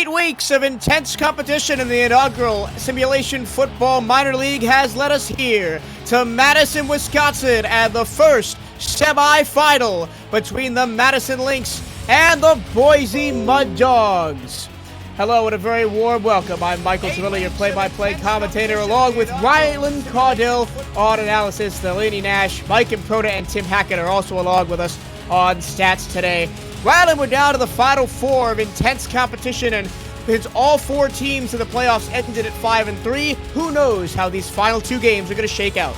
8 weeks of intense competition in the inaugural Simulation Football Minor League has led us here to Madison, Wisconsin, and the first semifinal between the Madison Lynx and the Boise Mud Dogs. Hello and a very warm welcome. I'm Michael Tavilla, your play-by-play commentator, along with Rylan Caudill on analysis. Delaney Nash, Mike Improta, and Tim Hackett are also along with us on stats today. Rylan, we're down to the final four of intense competition, and since all four teams in the playoffs ended at 5-3, who knows how these final two games are going to shake out.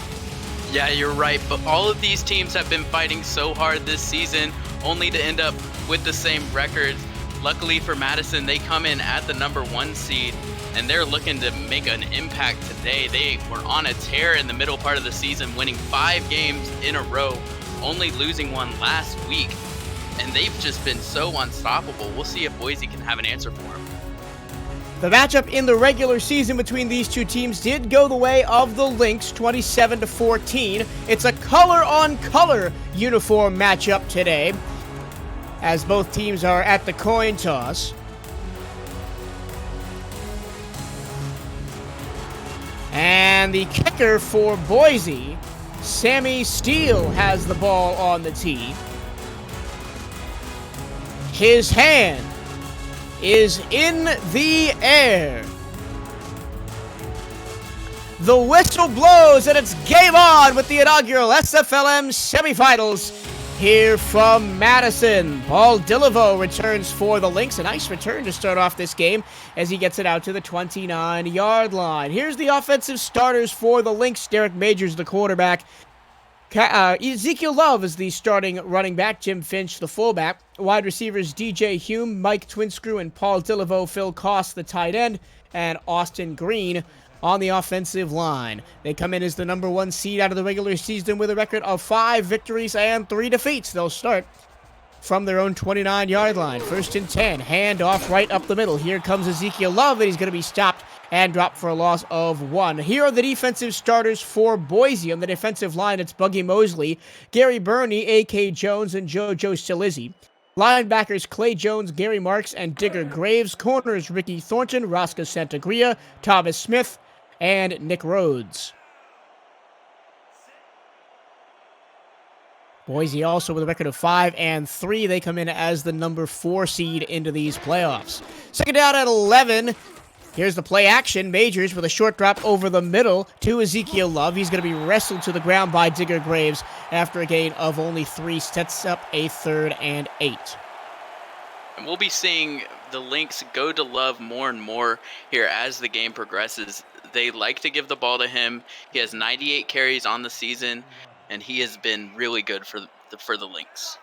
Yeah, you're right, but all of these teams have been fighting so hard this season, only to end up with the same records. Luckily for Madison, they come in at the #1 seed, and they're looking to make an impact today. They were on a tear in the middle part of the season, winning 5 games in a row, only losing one last week. And they've just been so unstoppable. We'll see if Boise can have an answer for them. The matchup in the regular season between these two teams did go the way of the Lynx, 27-14. It's a color-on-color uniform matchup today, as both teams are at the coin toss. And the kicker for Boise, Sammy Steele, has the ball on the tee. His hand is in the air. The whistle blows and it's game on with the inaugural SFLm semifinals here from Madison. Paul Dilivo returns for the Lynx. A nice return to start off this game as he gets it out to the 29-yard line. Here's the offensive starters for the Lynx. Derek Majors, the quarterback. Ezekiel Love is the starting running back. Jim Finch, the fullback. Wide receivers DJ Hume, Mike Twinscrew, and Paul Dilivo. Phil Koss, the tight end, and Austin Green on the offensive line. They come in as the #1 seed out of the regular season with a record of 5 victories and 3 defeats. They'll start from their own 29-yard line. 1st and 10, hand off right up the middle. Here comes Ezekiel Love, and he's going to be stopped and dropped for a loss of 1. Here are the defensive starters for Boise. On the defensive line, it's Buggy Mosley, Gary Burney, A.K. Jones, and JoJo Silizzi. Linebackers Clay Jones, Gary Marks, and Digger Graves. Corners Ricky Thornton, Roscoe Santagria, Thomas Smith, and Nick Rhodes. Boise also with a record of 5-3. They come in as the #4 seed into these playoffs. Second down at 11. Here's the play action. Majors with a short drop over the middle to Ezekiel Love. He's going to be wrestled to the ground by Digger Graves after a gain of only 3. Sets up a 3rd and 8. And we'll be seeing the Lynx go to Love more and more here as the game progresses. They like to give the ball to him. He has 98 carries on the season, and he has been really good for the Lynx.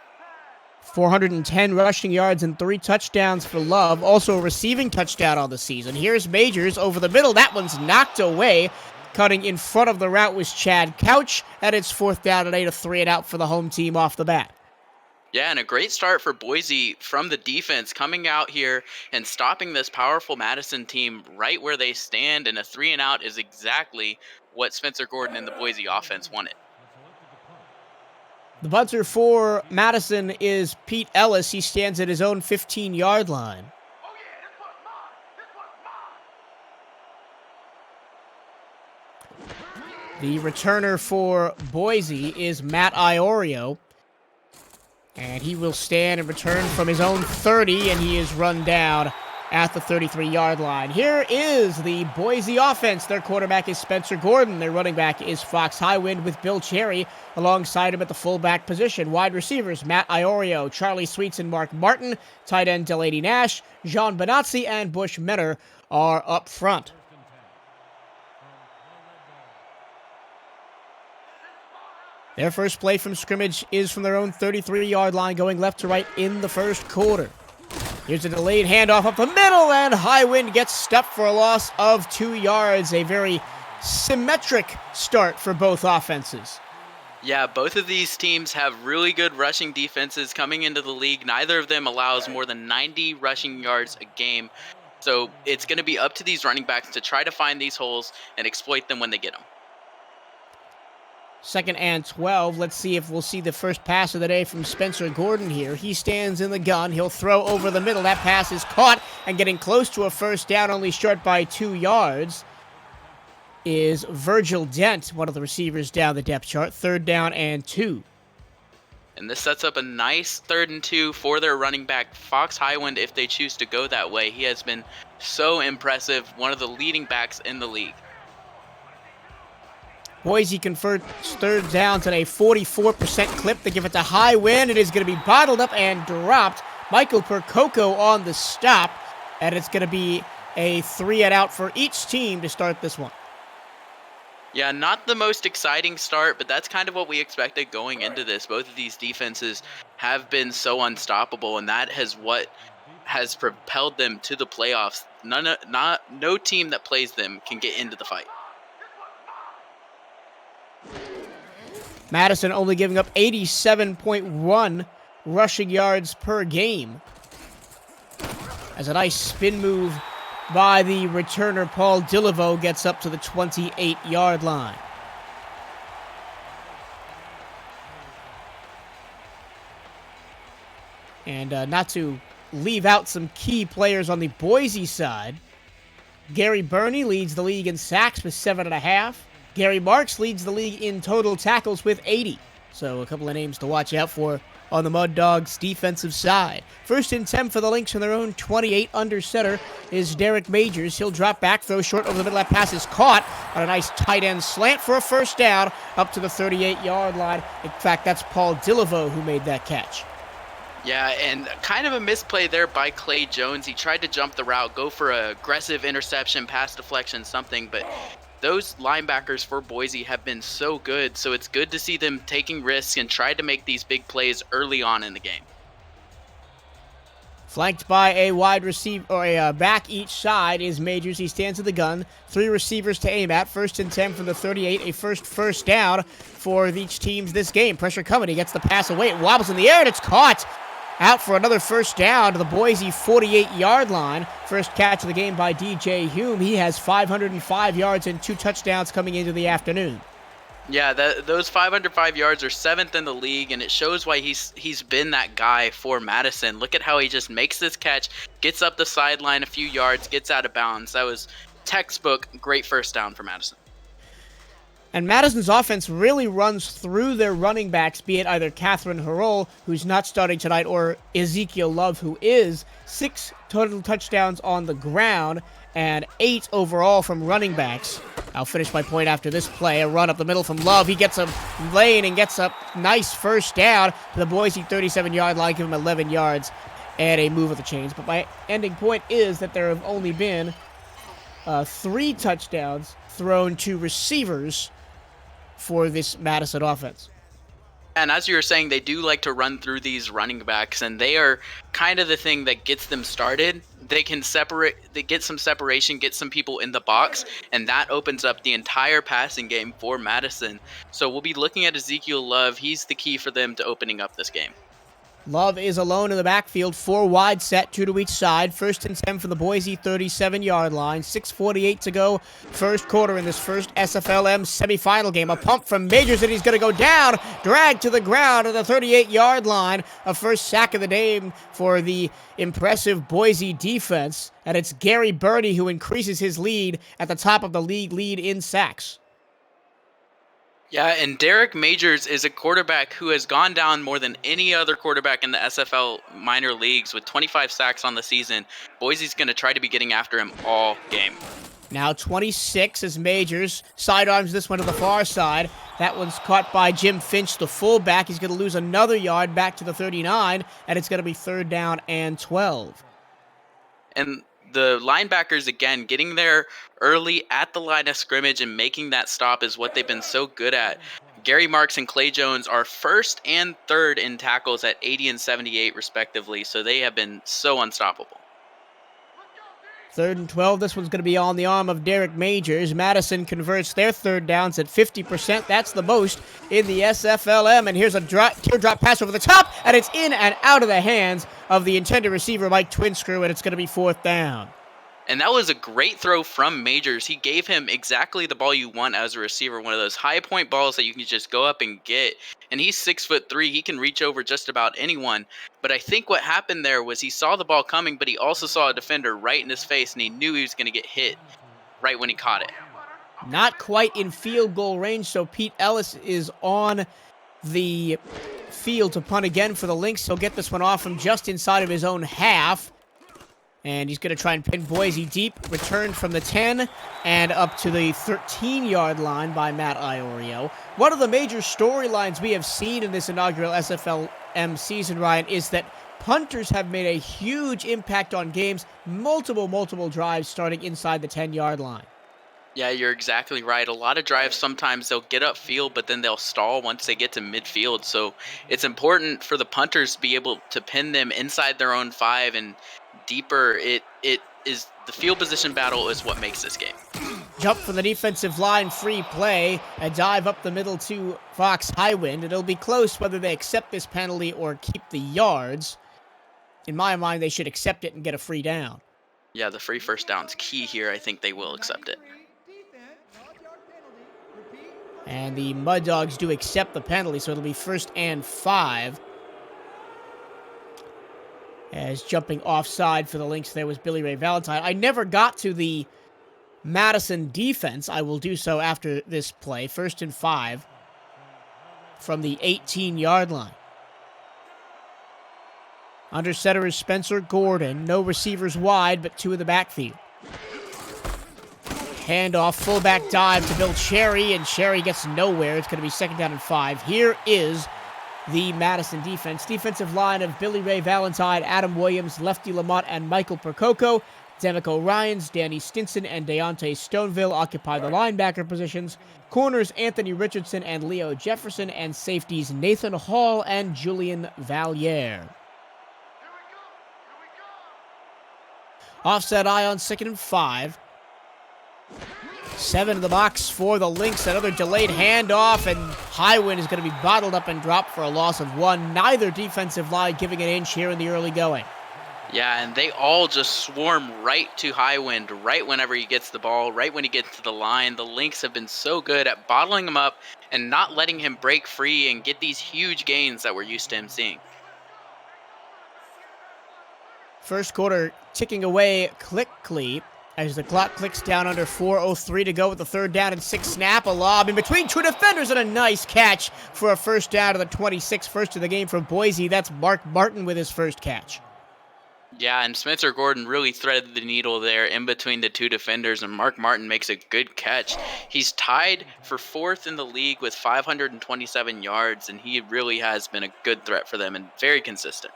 410 rushing yards and 3 touchdowns for Love. Also a receiving touchdown on the season. Here's Majors over the middle. That one's knocked away. Cutting in front of the route was Chad Couch. And it's 4th down and 8, a 3 and out for the home team off the bat. Yeah, and a great start for Boise from the defense, coming out here and stopping this powerful Madison team right where they stand. And a 3 and out is exactly what Spencer Gordon and the Boise offense wanted. The punter for Madison is Pete Ellis. He stands at his own 15-yard line. The returner for Boise is Matt Iorio. And he will stand and return from his own 30, and he is run down at the 33-yard line. Here is the Boise offense. Their quarterback is Spencer Gordon. Their running back is Fox Highwind with Bill Cherry alongside him at the fullback position. Wide receivers, Matt Iorio, Charlie Sweets, and Mark Martin. Tight end, Delaney Nash, Jean Benazzi, and Bush Menor are up front. Their first play from scrimmage is from their own 33-yard line, going left to right in the first quarter. Here's a delayed handoff up the middle, and Highwind gets stuffed for a loss of 2 yards. A very symmetric start for both offenses. Yeah, both of these teams have really good rushing defenses coming into the league. Neither of them allows more than 90 rushing yards a game. So it's going to be up to these running backs to try to find these holes and exploit them when they get them. 2nd and 12. Let's see if we'll see the first pass of the day from Spencer Gordon here. He stands in the gun. He'll throw over the middle. That pass is caught and getting close to a first down, only short by 2 yards, is Virgil Dent, one of the receivers down the depth chart. 3rd down and 2. And this sets up a nice 3rd and 2 for their running back, Fox Highwind, if they choose to go that way. He has been so impressive, one of the leading backs in the league. Boise converts 3rd downs at a 44% clip. They give it to Highwind. It is going to be bottled up and dropped. Michael Percoco on the stop, and it's going to be a 3 and out for each team to start this one. Yeah, not the most exciting start, but that's kind of what we expected going into this. Both of these defenses have been so unstoppable, and that has what has propelled them to the playoffs. No team that plays them can get into the fight. Madison only giving up 87.1 rushing yards per game. As a nice spin move by the returner, Paul Dilivo, gets up to the 28-yard line. And not to leave out some key players on the Boise side, Gary Burney leads the league in sacks with 7.5. Gary Marks leads the league in total tackles with 80. So a couple of names to watch out for on the Mud Dogs' defensive side. 1st and 10 for the Lynx on their own 28. Under center is Derek Majors. He'll drop back, throw short over the middle. That pass is caught on a nice tight end slant for a first down up to the 38-yard line. In fact, that's Paul Dilivo who made that catch. Yeah, and kind of a misplay there by Clay Jones. He tried to jump the route, go for an aggressive interception, pass deflection, something, but those linebackers for Boise have been so good, so it's good to see them taking risks and try to make these big plays early on in the game. Flanked by a wide receiver, or a back each side, is Majors. He stands in the gun. 3 receivers to aim at. 1st and 10 from the 38. A first down for each team's this game. Pressure coming. He gets the pass away. It wobbles in the air, and it's caught. Out for another first down to the Boise 48-yard line. First catch of the game by DJ Hume. He has 505 yards and 2 touchdowns coming into the afternoon. Yeah, those 505 yards are 7th in the league, and it shows why he's been that guy for Madison. Look at how he just makes this catch, gets up the sideline a few yards, gets out of bounds. That was textbook great first down for Madison. And Madison's offense really runs through their running backs, be it either Catherine Harrell, who's not starting tonight, or Ezekiel Love, who is. 6 total touchdowns on the ground and 8 overall from running backs. I'll finish my point after this play. A run up the middle from Love. He gets a lane and gets a nice first down to the Boise 37-yard line, give him 11 yards and a move of the chains. But my ending point is that there have only been 3 touchdowns thrown to receivers for this Madison offense. And as you were saying, they do like to run through these running backs, and they are kind of the thing that gets them started. They can get some separation, get some people in the box, and that opens up the entire passing game for Madison. So we'll be looking at Ezekiel Love. He's the key for them to opening up this game. Love is alone in the backfield, 4 wide set, 2 to each side. 1st and 10 for the Boise 37-yard line. 6:48 to go, first quarter in this first SFLm semifinal game. A pump from Majors, and he's going to go down, dragged to the ground at the 38-yard line. A first sack of the day for the impressive Boise defense, and it's Gary Burney who increases his lead at the top of the league lead in sacks. Yeah, and Derek Majors is a quarterback who has gone down more than any other quarterback in the SFL minor leagues with 25 sacks on the season. Boise's going to try to be getting after him all game. Now 26 is Majors. Sidearms this one to the far side. That one's caught by Jim Finch, the fullback. He's going to lose another yard back to the 39, and it's going to be 3rd down and 12. And the linebackers, again, getting there early at the line of scrimmage and making that stop is what they've been so good at. Gary Marks and Clay Jones are 1st and 3rd in tackles at 80 and 78, respectively, so they have been so unstoppable. 3rd and 12. This one's going to be on the arm of Derek Majors. Madison converts their 3rd downs at 50%. That's the most in the SFLm. And here's a teardrop pass over the top, and it's in and out of the hands of the intended receiver, Mike Twinscrew, and it's going to be 4th down. And that was a great throw from Majors. He gave him exactly the ball you want as a receiver, one of those high point balls that you can just go up and get. And he's 6'3". He can reach over just about anyone. But I think what happened there was he saw the ball coming, but he also saw a defender right in his face, and he knew he was going to get hit right when he caught it. Not quite in field goal range, so Pete Ellis is on the field to punt again for the Lynx. He'll get this one off from just inside of his own half. And he's going to try and pin Boise deep. Return from the 10 and up to the 13-yard line by Matt Iorio. One of the major storylines we have seen in this inaugural SFLm season, Ryan, is that punters have made a huge impact on games. Multiple drives starting inside the 10-yard line. Yeah, you're exactly right. A lot of drives, sometimes they'll get upfield, but then they'll stall once they get to midfield. So it's important for the punters to be able to pin them inside their own 5 and deeper. It is the field position battle is what makes this game. Jump from the defensive line, free play, a dive up the middle to Fox Highwind. It'll be close whether they accept this penalty or keep the yards. In my mind, they should accept it and get a free down. Yeah, the free first down's key here. I think they will accept it. And the Mud Dogs do accept the penalty, so it'll be 1st and 5. As jumping offside for the Lynx there was Billy Ray Valentine. I never got to the Madison defense. I will do so after this play. 1st and 5 from the 18-yard line. Under center is Spencer Gordon. No receivers wide, but 2 in the backfield. Handoff, fullback dive to Bill Cherry, and Cherry gets nowhere. It's going to be 2nd down and 5. Here is the Madison defense. Defensive line of Billy Ray Valentine, Adam Williams, Lefty Lamont, and Michael Percoco. Demico Ryans, Danny Stinson, and Deontay Stoneville occupy the linebacker positions. Corners, Anthony Richardson and Leo Jefferson, and safeties, Nathan Hall and Julian Valliere. Offset eye on 2nd and 5. 7 in the box for the Lynx. Another delayed handoff, and Highwind is going to be bottled up and dropped for a loss of 1. Neither defensive line giving an inch here in the early going. Yeah, and they all just swarm right to Highwind right whenever he gets the ball, right when he gets to the line. The Lynx have been so good at bottling him up and not letting him break free and get these huge gains that we're used to him seeing. First quarter ticking away quickly as the clock clicks down under 4:03 to go with the 3rd down and 6 snap. A lob in between 2 defenders and a nice catch for a 1st down to the 26. First of the game for Boise. That's Mark Martin with his first catch. Yeah, and Spencer Gordon really threaded the needle there in between the 2 defenders, and Mark Martin makes a good catch. He's tied for 4th in the league with 527 yards, and he really has been a good threat for them and very consistent.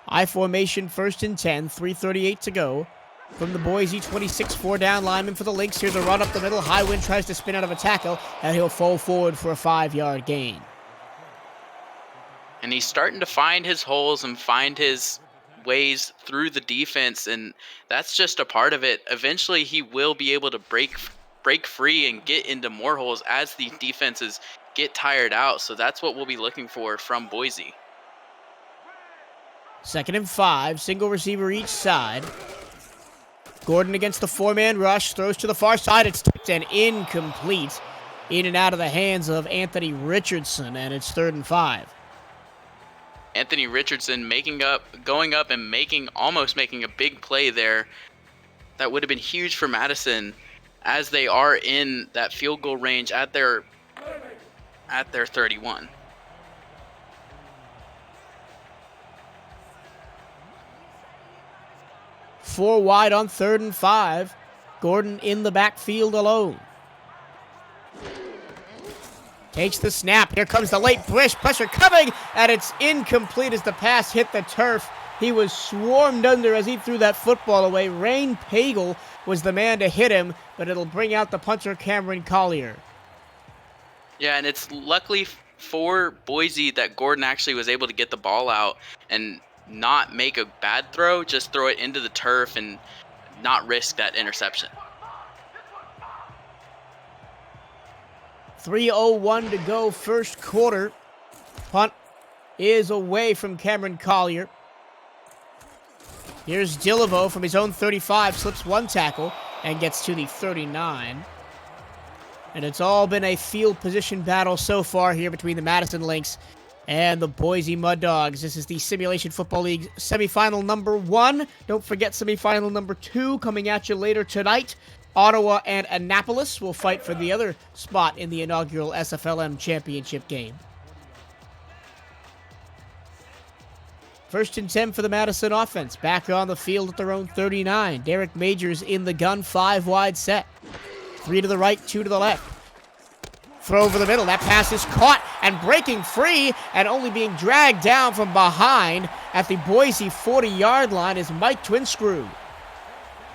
I formation, 1st and 10, 3:38 to go. From the Boise 26, 4 down lineman for the Lynx. Here's a run up the middle. Highwind tries to spin out of a tackle, and he'll fall forward for a 5-yard gain. And he's starting to find his holes and find his ways through the defense, and that's just a part of it. Eventually, he will be able to break free and get into more holes as the defenses get tired out. So that's what we'll be looking for from Boise. 2nd and 5, single receiver each side. Gordon against the 4-man rush, throws to the far side. It's tipped and incomplete. In and out of the hands of Anthony Richardson, and it's 3rd and 5. Anthony Richardson going up and almost making a big play there. That would have been huge for Madison as they are in that field goal range at their 31. Four wide on 3rd and 5. Gordon in the backfield alone. Takes the snap. Here comes the late pressure coming, and it's incomplete as the pass hit the turf. He was swarmed under as he threw that football away. Rain Pagel was the man to hit him, but it'll bring out the punter Cameron Collier. Yeah, and it's luckily for Boise that Gordon actually was able to get the ball out and not make a bad throw, just throw it into the turf and not risk that interception. 3:01 to go, first quarter. Punt is away from Cameron Collier. Here's Dilivo from his own 35, slips one tackle and gets to the 39. And it's all been a field position battle so far here between the Madison Lynx and the Boise Mud Dogs. This is the Simulation Football League semifinal number 1. Don't forget semifinal number 2 coming at you later tonight. Ottawa and Annapolis will fight for the other spot in the inaugural SFLm championship game. First and 10 for the Madison offense. Back on the field at their own 39. Derek Majors in the gun, 5 wide set. 3 to the right, 2 to the left. Throw over the middle. That pass is caught and breaking free and only being dragged down from behind at the Boise 40-yard line is Mike Twinscrew.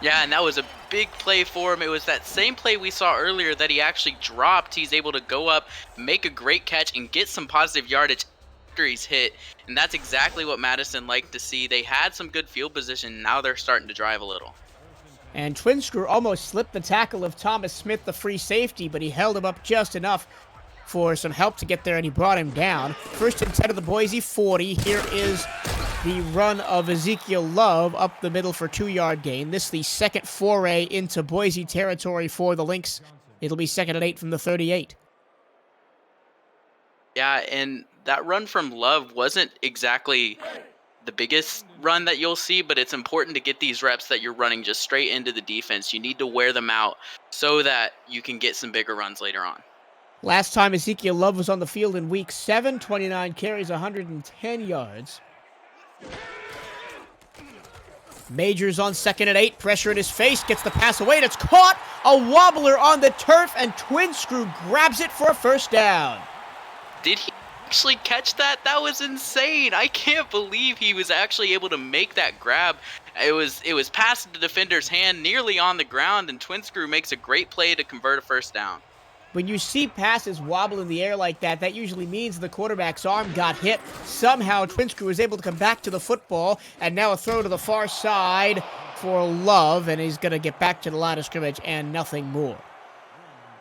Yeah, and that was a big play for him. It was that same play we saw earlier that he actually dropped. He's able to go up, make a great catch, and get some positive yardage after he's hit. And that's exactly what Madison liked to see. They had some good field position. Now they're starting to drive a little. And Twinscrew almost slipped the tackle of Thomas Smith, the free safety, but he held him up just enough for some help to get there, and he brought him down. First and 10 of the Boise 40. Here is the run of Ezekiel Love up the middle for 2-yard gain. This is the second foray into Boise territory for the Lynx. It'll be 2nd and 8 from the 38. Yeah, and that run from Love wasn't exactly the biggest run that you'll see, but it's important to get these reps that you're running just straight into the defense. You need to wear them out so that you can get some bigger runs later on. Last time Ezekiel Love was on the field in Week 7, 29 carries, 110 yards. Majors on 2nd and 8, pressure in his face, gets the pass away, and it's caught! A wobbler on the turf, and Twinscrew grabs it for a first down. Did he actually catch that? That was insane. I can't believe he was actually able to make that grab. It was past the defender's hand, nearly on the ground, and Twinscrew makes a great play to convert a first down. When you see passes wobble in the air like that, that usually means the quarterback's arm got hit. Somehow, Twinscrew was able to come back to the football, and now a throw to the far side for Love, and he's going to get back to the line of scrimmage and nothing more.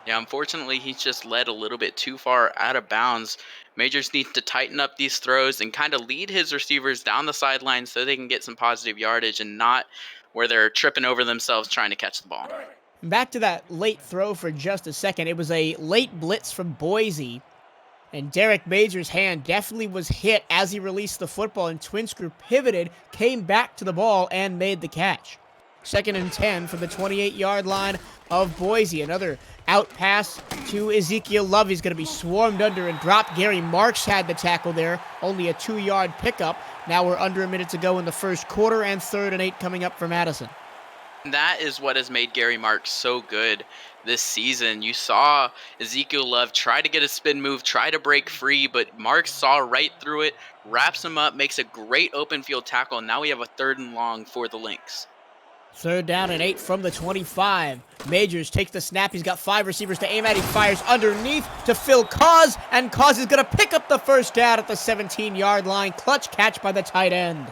Yeah, unfortunately, he's just led a little bit too far out of bounds. Majors needs to tighten up these throws and kind of lead his receivers down the sideline so they can get some positive yardage and not where they're tripping over themselves trying to catch the ball. Back to that late throw for just a second. It was a late blitz from Boise, and Derek Majors' hand definitely was hit as he released the football, and Twinscrew pivoted, came back to the ball, and made the catch. 2nd and 10 from the 28-yard line of Boise. Another out pass to Ezekiel Love. He's going to be swarmed under and dropped. Gary Marks had the tackle there. Only a 2-yard pickup. Now we're under a minute to go in the first quarter, and 3rd and 8 coming up for Madison. That is what has made Gary Marks so good this season. You saw Ezekiel Love try to get a spin move, try to break free, but Marks saw right through it, wraps him up, makes a great open field tackle, and now we have a 3rd and long for the Lynx. 3rd down and 8 from the 25. Majors takes the snap. He's got 5 receivers to aim at. He fires underneath to Phil Cause, and Cause is going to pick up the first down at the 17-yard line. Clutch catch by the tight end.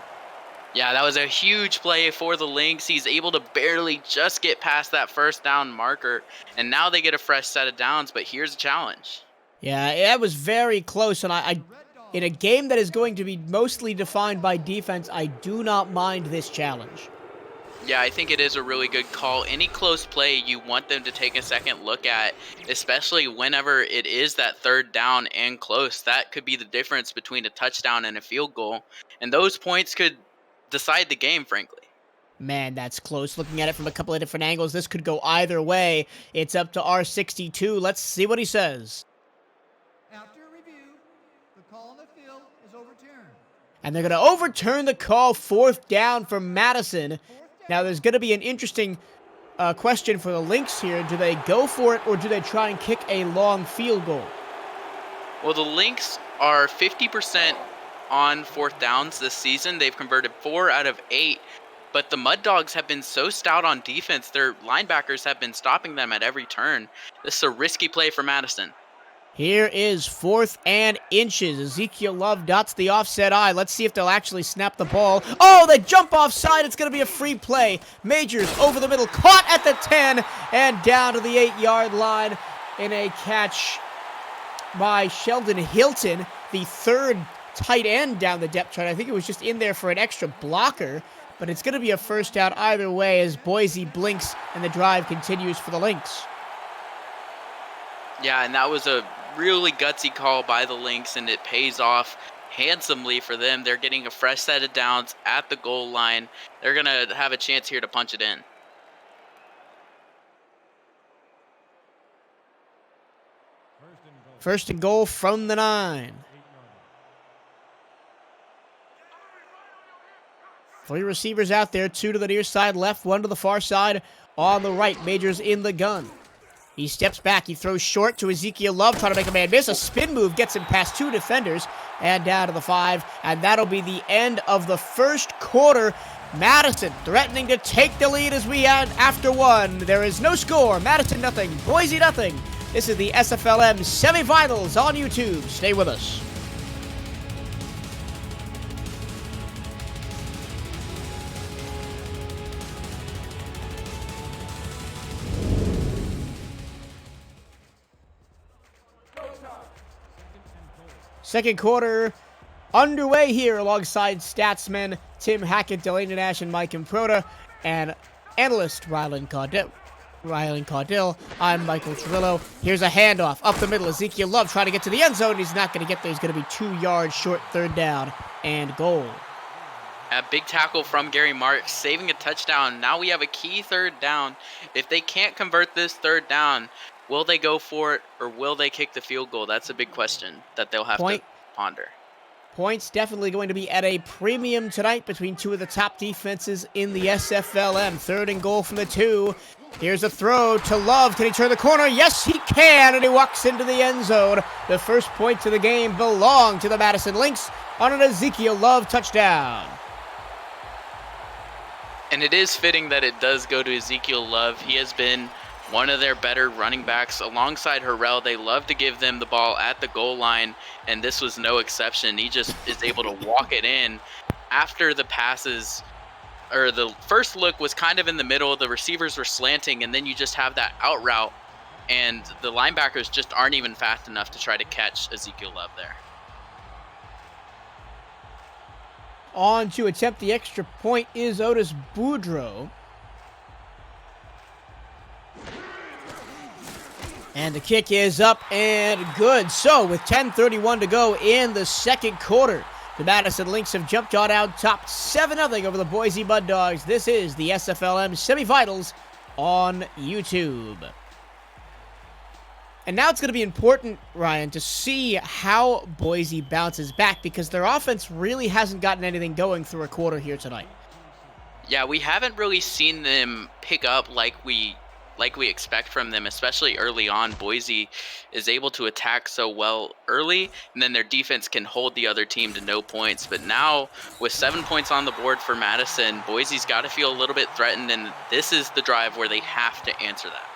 Yeah, that was a huge play for the Lynx. He's able to barely just get past that first down marker, and now they get a fresh set of downs, but here's a challenge. Yeah, that was very close, and I in a game that is going to be mostly defined by defense, I do not mind this challenge. Yeah, I think it is a really good call. Any close play, you want them to take a second look at, especially whenever it is that 3rd down and close. That could be the difference between a touchdown and a field goal, and those points could decide the game, frankly. Man, that's close. Looking at it from a couple of different angles, this could go either way. It's up to R62. Let's see what he says. After review, the call on the field is overturned. And they're going to overturn the call, 4th down for Madison. Now, there's going to be an interesting question for the Lynx here. Do they go for it, or do they try and kick a long field goal? Well, the Lynx are 50% on 4th downs this season. They've converted 4 out of 8, but the Mud Dogs have been so stout on defense. Their linebackers have been stopping them at every turn. This is a risky play for Madison. Here is 4th and inches. Ezekiel Love dots the offset eye. Let's see if they'll actually snap the ball. Oh, they jump offside. It's going to be a free play. Majors over the middle, caught at the 10, and down to the 8-yard line in a catch by Sheldon Hilton, the 3rd tight end down the depth chart. I think it was just in there for an extra blocker, but it's going to be a first down either way as Boise blinks and the drive continues for the Lynx. Yeah, and that was a really gutsy call by the Lynx, and it pays off handsomely for them. They're getting a fresh set of downs at the goal line. They're going to have a chance here to punch it in. First and goal from the 9. 3 receivers out there, 2 to the near side left, 1 to the far side on the right. Majors in the gun. He steps back, he throws short to Ezekiel Love, trying to make a man miss. A spin move gets him past 2 defenders and down to the 5. And that'll be the end of the first quarter. Madison threatening to take the lead as we add after 1. There is no score. Madison nothing, Boise nothing. This is the SFLm Semifinals on YouTube. Stay with us. Second quarter underway here alongside statsmen Tim Hackett, Delaney Nash, and Mike Improta, and analyst Rylan Caudill. I'm Michael Trillo. Here's a handoff up the middle. Ezekiel Love trying to get to the end zone. He's not going to get there. He's going to be 2 yards short, third down and goal. A big tackle from Gary Marks, saving a touchdown. Now we have a key third down. If they can't convert this third down, will they go for it or will they kick the field goal? That's a big question that they'll have to ponder. Points definitely going to be at a premium tonight between 2 of the top defenses in the SFLm. Third and goal from the 2. Here's a throw to Love. Can he turn the corner? Yes, he can, and he walks into the end zone. The first points of the game belong to the Madison Lynx on an Ezekiel Love touchdown. And it is fitting that it does go to Ezekiel Love. He has been one of their better running backs alongside Harrell. They love to give them the ball at the goal line, and this was no exception. He just is able to walk it in after the passes, or the first look was kind of in the middle. The receivers were slanting, and then you just have that out route, and the linebackers just aren't even fast enough to try to catch Ezekiel Love there. On to attempt the extra point is Otis Boudreaux. And the kick is up and good. So with 10:31 to go in the second quarter, the Madison Lynx have jumped on out top 7-0 over the Boise Mud Dogs. This is the SFLm Semifinals on YouTube. And now it's going to be important, Ryan, to see how Boise bounces back because their offense really hasn't gotten anything going through a quarter here tonight. Yeah, we haven't really seen them pick up like we expect from them, especially early on. Boise is able to attack so well early, and then their defense can hold the other team to no points. But now, with 7 points on the board for Madison, Boise's got to feel a little bit threatened, and this is the drive where they have to answer that.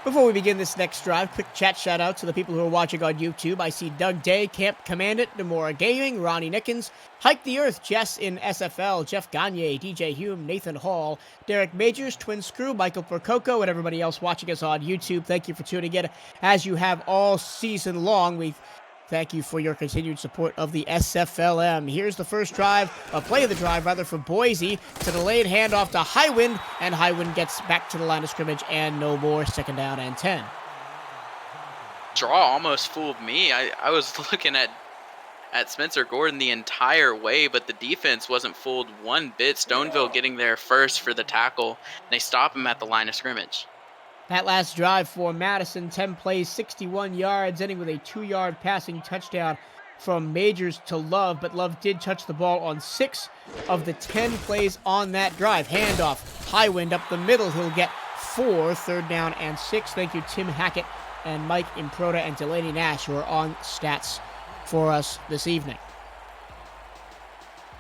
Before we begin this next drive, quick chat shout out to the people who are watching on YouTube. I see Doug Day, Camp Commandant, Nomura Gaming, Ronnie Nickens, Hike the Earth, Jess in SFL, Jeff Gagne, DJ Hume, Nathan Hall, Derek Majors, Twin Screw, Michael Percoco, and everybody else watching us on YouTube. Thank you for tuning in as you have all season long. We thank you for your continued support of the SFLm. Here's the first drive, play of the drive rather, for Boise. It's a delayed handoff to Highwind, and Highwind gets back to the line of scrimmage and no more. Second down and 10. Draw almost fooled me. I was looking at Spencer Gordon the entire way, but the defense wasn't fooled one bit. Stoneville getting there first for the tackle, and they stop him at the line of scrimmage. That last drive for Madison, 10 plays, 61 yards, ending with a 2-yard passing touchdown from Majors to Love, but Love did touch the ball on 6 of the 10 plays on that drive. Handoff, Highwind up the middle. He'll get 4, third down and 6. Thank you, Tim Hackett and Mike Improta and Delaney Nash, who are on stats for us this evening.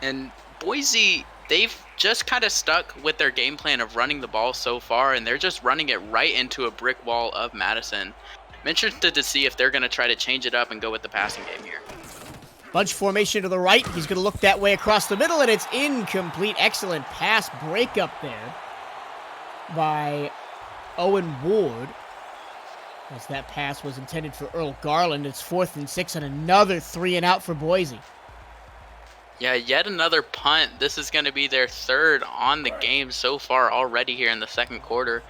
And Boise, they've just kind of stuck with their game plan of running the ball so far, and they're just running it right into a brick wall of Madison. I'm interested to see if they're going to try to change it up and go with the passing game here. Bunch formation to the right. He's going to look that way across the middle, and it's incomplete. Excellent pass breakup there by Owen Ward, as that pass was intended for Earl Garland. It's 4th and 6 and another 3 and out for Boise. Yeah, yet another punt. This is going to be their third on the game so far already here in the second quarter.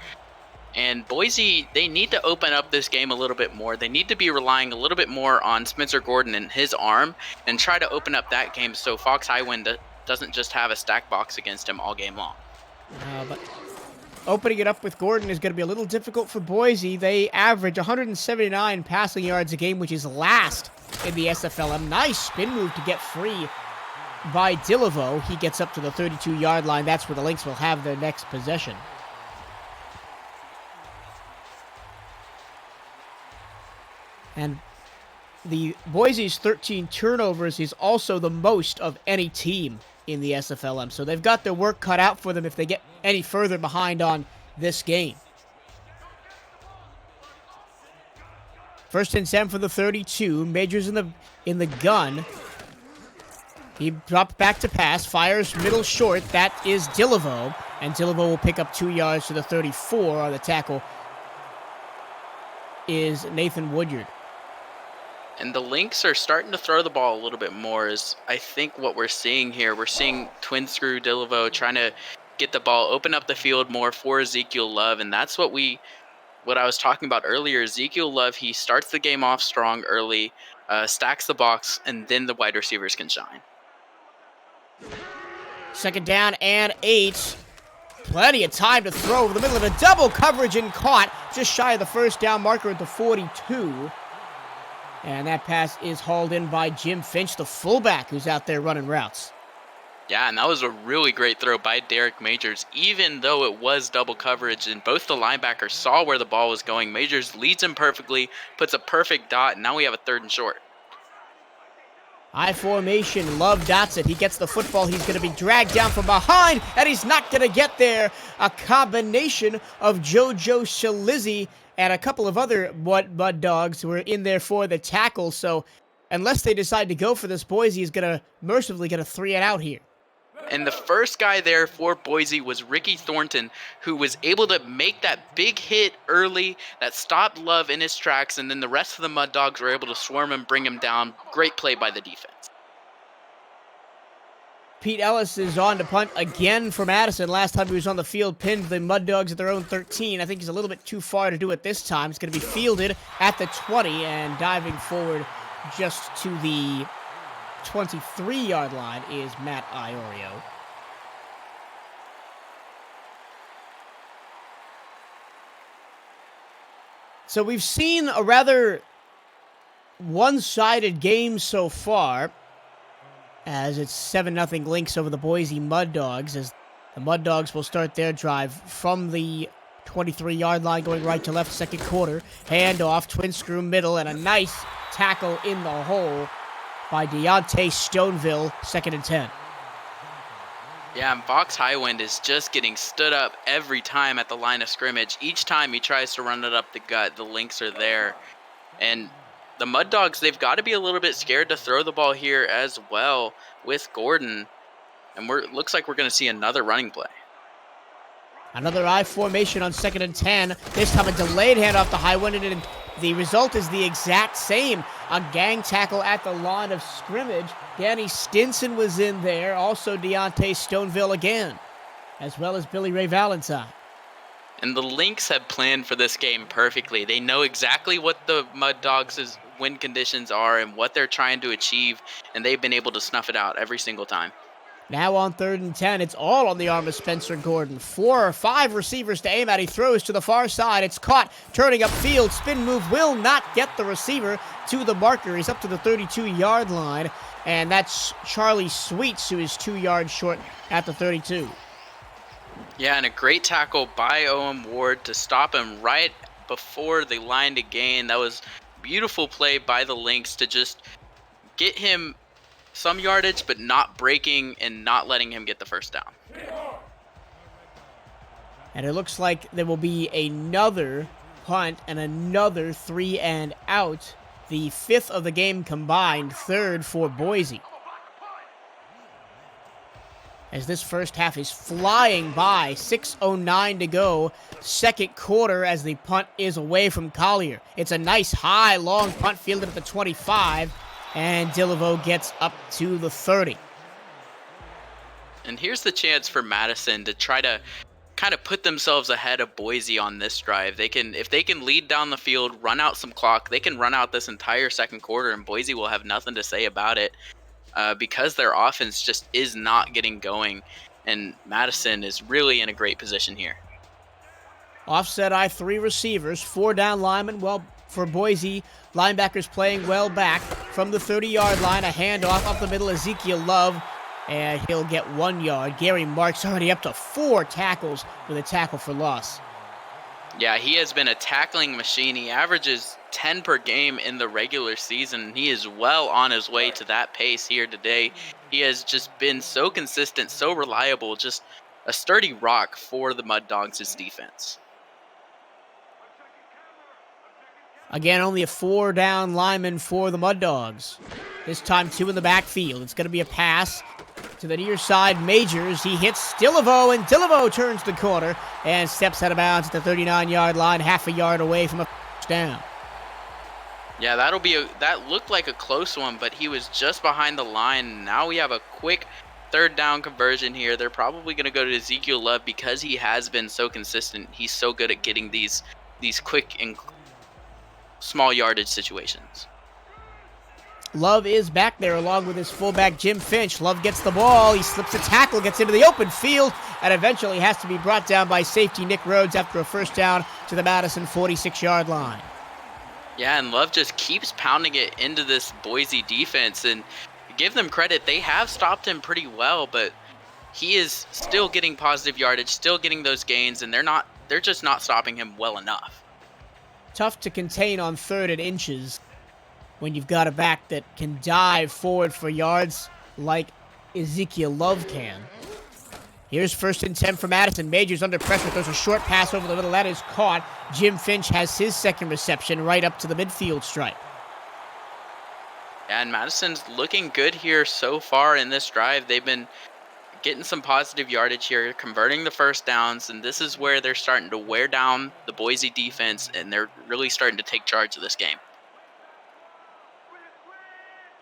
And Boise, they need to open up this game a little bit more. They need to be relying a little bit more on Spencer Gordon and his arm and try to open up that game so Fox Highwind doesn't just have a stack box against him all game long. But opening it up with Gordon is going to be a little difficult for Boise. They average 179 passing yards a game, which is last in the SFLm. Nice spin move to get free by Dilivo. He gets up to the 32-yard line. That's where the Lynx will have their next possession. And the Boise's 13 turnovers is also the most of any team in the SFLm. So they've got their work cut out for them if they get any further behind on this game. First and 10 for the 32. Majors in the gun. He dropped back to pass, fires middle short. That is Dilivo, and Dilivo will pick up 2 yards to the 34. On the tackle is Nathan Woodyard. And the Lynx are starting to throw the ball a little bit more is I think what we're seeing here. We're seeing twin screw Dilivo trying to get the ball, open up the field more for Ezekiel Love, and that's what I was talking about earlier. Ezekiel Love, he starts the game off strong early, stacks the box, and then the wide receivers can shine. Second down and 8. Plenty of time to throw over the middle of a double coverage and caught just shy of the first down marker at the 42. And that pass is hauled in by Jim Finch, the fullback, who's out there running routes. Yeah, and that was a really great throw by Derek Majors, even though it was double coverage and both the linebackers saw where the ball was going. Majors leads him perfectly, puts a perfect dot, and now we have a 3rd and short. I formation, Love dots it. He gets the football. He's going to be dragged down from behind, and he's not going to get there. A combination of JoJo Shalizzi and a couple of other Mud Dogs who are in there for the tackle. So unless they decide to go for this, Boise is going to mercifully get a 3-and-out here. And the first guy there for Boise was Ricky Thornton, who was able to make that big hit early that stopped Love in his tracks, and then the rest of the Mud Dogs were able to swarm him, bring him down. Great play by the defense. Pete Ellis is on to punt again for Madison. Last time he was on the field, pinned the Mud Dogs at their own 13. I think he's a little bit too far to do it this time. It's going to be fielded at the 20 and diving forward just to the 23-yard line is Matt Iorio. So we've seen a rather one-sided game so far, as it's 7-0 Lynx over the Boise Mud Dogs, as the Mud Dogs will start their drive from the 23-yard line going right to left, second quarter. Handoff, twin screw middle, and a nice tackle in the hole by Deontay Stoneville, 2nd and 10. Yeah, and Fox Highwind is just getting stood up every time at the line of scrimmage. Each time he tries to run it up the gut, the Lynx are there. And the Mud Dogs, they've got to be a little bit scared to throw the ball here as well with Gordon. And looks like we're going to see another running play. Another I formation on 2nd and 10. This time a delayed handoff to Highwind, and the result is the exact same. A gang tackle at the line of scrimmage. Danny Stinson was in there. Also Deontay Stoneville again, as well as Billy Ray Valentine. And the Lynx have planned for this game perfectly. They know exactly what the Mud Dogs' win conditions are and what they're trying to achieve, and they've been able to snuff it out every single time. Now on 3rd and 10, it's all on the arm of Spencer Gordon. 4 or 5 receivers to aim at. He throws to the far side. It's caught, turning upfield. Spin move will not get the receiver to the marker. He's up to the 32-yard line, and that's Charlie Sweets, who is 2 yards short at the 32. Yeah, and a great tackle by Owen Ward to stop him right before the line to gain. That was beautiful play by the Lynx to just get him some yardage, but not breaking and not letting him get the first down. And it looks like there will be another punt and another 3-and-out. The 5th of the game combined, 3rd for Boise. As this first half is flying by, 6:09 to go, second quarter, as the punt is away from Collier. It's a nice high, long punt fielded at the 25. And Dilivo gets up to the 30. And here's the chance for Madison to try to kind of put themselves ahead of Boise on this drive. If they can lead down the field, run out some clock, they can run out this entire second quarter, and Boise will have nothing to say about it because their offense just is not getting going, and Madison is really in a great position here. Offset I, 3 receivers, 4 down linemen. Well, for Boise, linebackers playing well back from the 30-yard line. A handoff up the middle, Ezekiel Love, and he'll get 1 yard. Gary Marks already up to 4 tackles with a tackle for loss. Yeah, he has been a tackling machine. He averages 10 per game in the regular season. He is well on his way to that pace here today. He has just been so consistent, so reliable, just a sturdy rock for the Mud Dogs' defense. Again, only a 4 down lineman for the Mud Dogs. This time 2 in the backfield. It's going to be a pass to the near side, Majors. He hits Dilivo, and Dilivo turns the corner and steps out of bounds at the 39-yard line, half a yard away from a first down. Yeah, that looked like a close one, but he was just behind the line. Now we have a quick 3rd down conversion here. They're probably going to go to Ezekiel Love because he has been so consistent. He's so good at getting these quick and small yardage situations. Love is back there along with his fullback Jim Finch. Love gets the ball, he slips a tackle, gets into the open field, and eventually has to be brought down by safety Nick Rhodes after a first down to the Madison 46-yard line. Yeah, and Love just keeps pounding it into this Boise defense, and give them credit, they have stopped him pretty well, but he is still getting positive yardage, still getting those gains, and they're just not stopping him well enough. Tough to contain on 3rd and inches when you've got a back that can dive forward for yards like Ezekiel Love can. Here's 1st and 10 for Madison. Majors under pressure, throws a short pass over the middle. That is caught. Jim Finch has his 2nd reception right up to the midfield stripe. And Madison's looking good here so far in this drive. They've been getting some positive yardage here, converting the first downs, and this is where they're starting to wear down the Boise defense, and they're really starting to take charge of this game.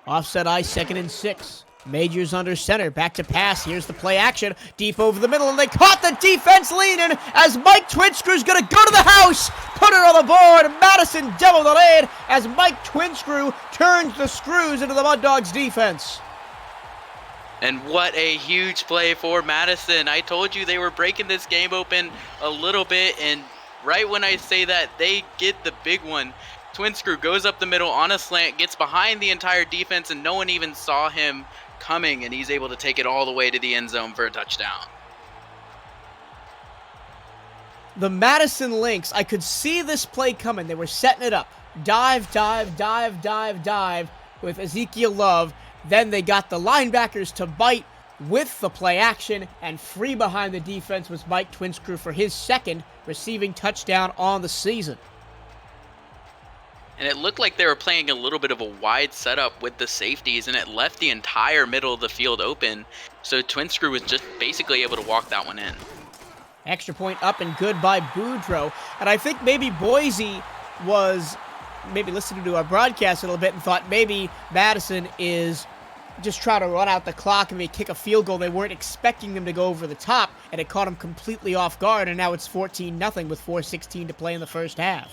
Offset I, 2nd and 6. Majors under center, back to pass. Here's the play action, deep over the middle, and they caught the defense leaning as Mike Twinscrew's going to go to the house, put it on the board. Madison doubled the lead as Mike Twinscrew turns the screws into the Mud Dogs defense. And what a huge play for Madison. I told you they were breaking this game open a little bit, and right when I say that, they get the big one. Twinscrew goes up the middle on a slant, gets behind the entire defense, and no one even saw him coming, and he's able to take it all the way to the end zone for a touchdown. The Madison Lynx, I could see this play coming. They were setting it up. Dive, dive, dive, dive, dive with Ezekiel Love. Then they got the linebackers to bite with the play action, and free behind the defense was Mike Twinscrew for his 2nd receiving touchdown on the season. And it looked like they were playing a little bit of a wide setup with the safeties, and it left the entire middle of the field open. So Twinscrew was just basically able to walk that one in. Extra point up and good by Boudreaux. And I think maybe Boise was maybe listening to our broadcast a little bit and thought maybe Madison is just trying to run out the clock and maybe kick a field goal. They weren't expecting them to go over the top, and it caught them completely off guard, and now it's 14-0 with 4:16 to play in the first half.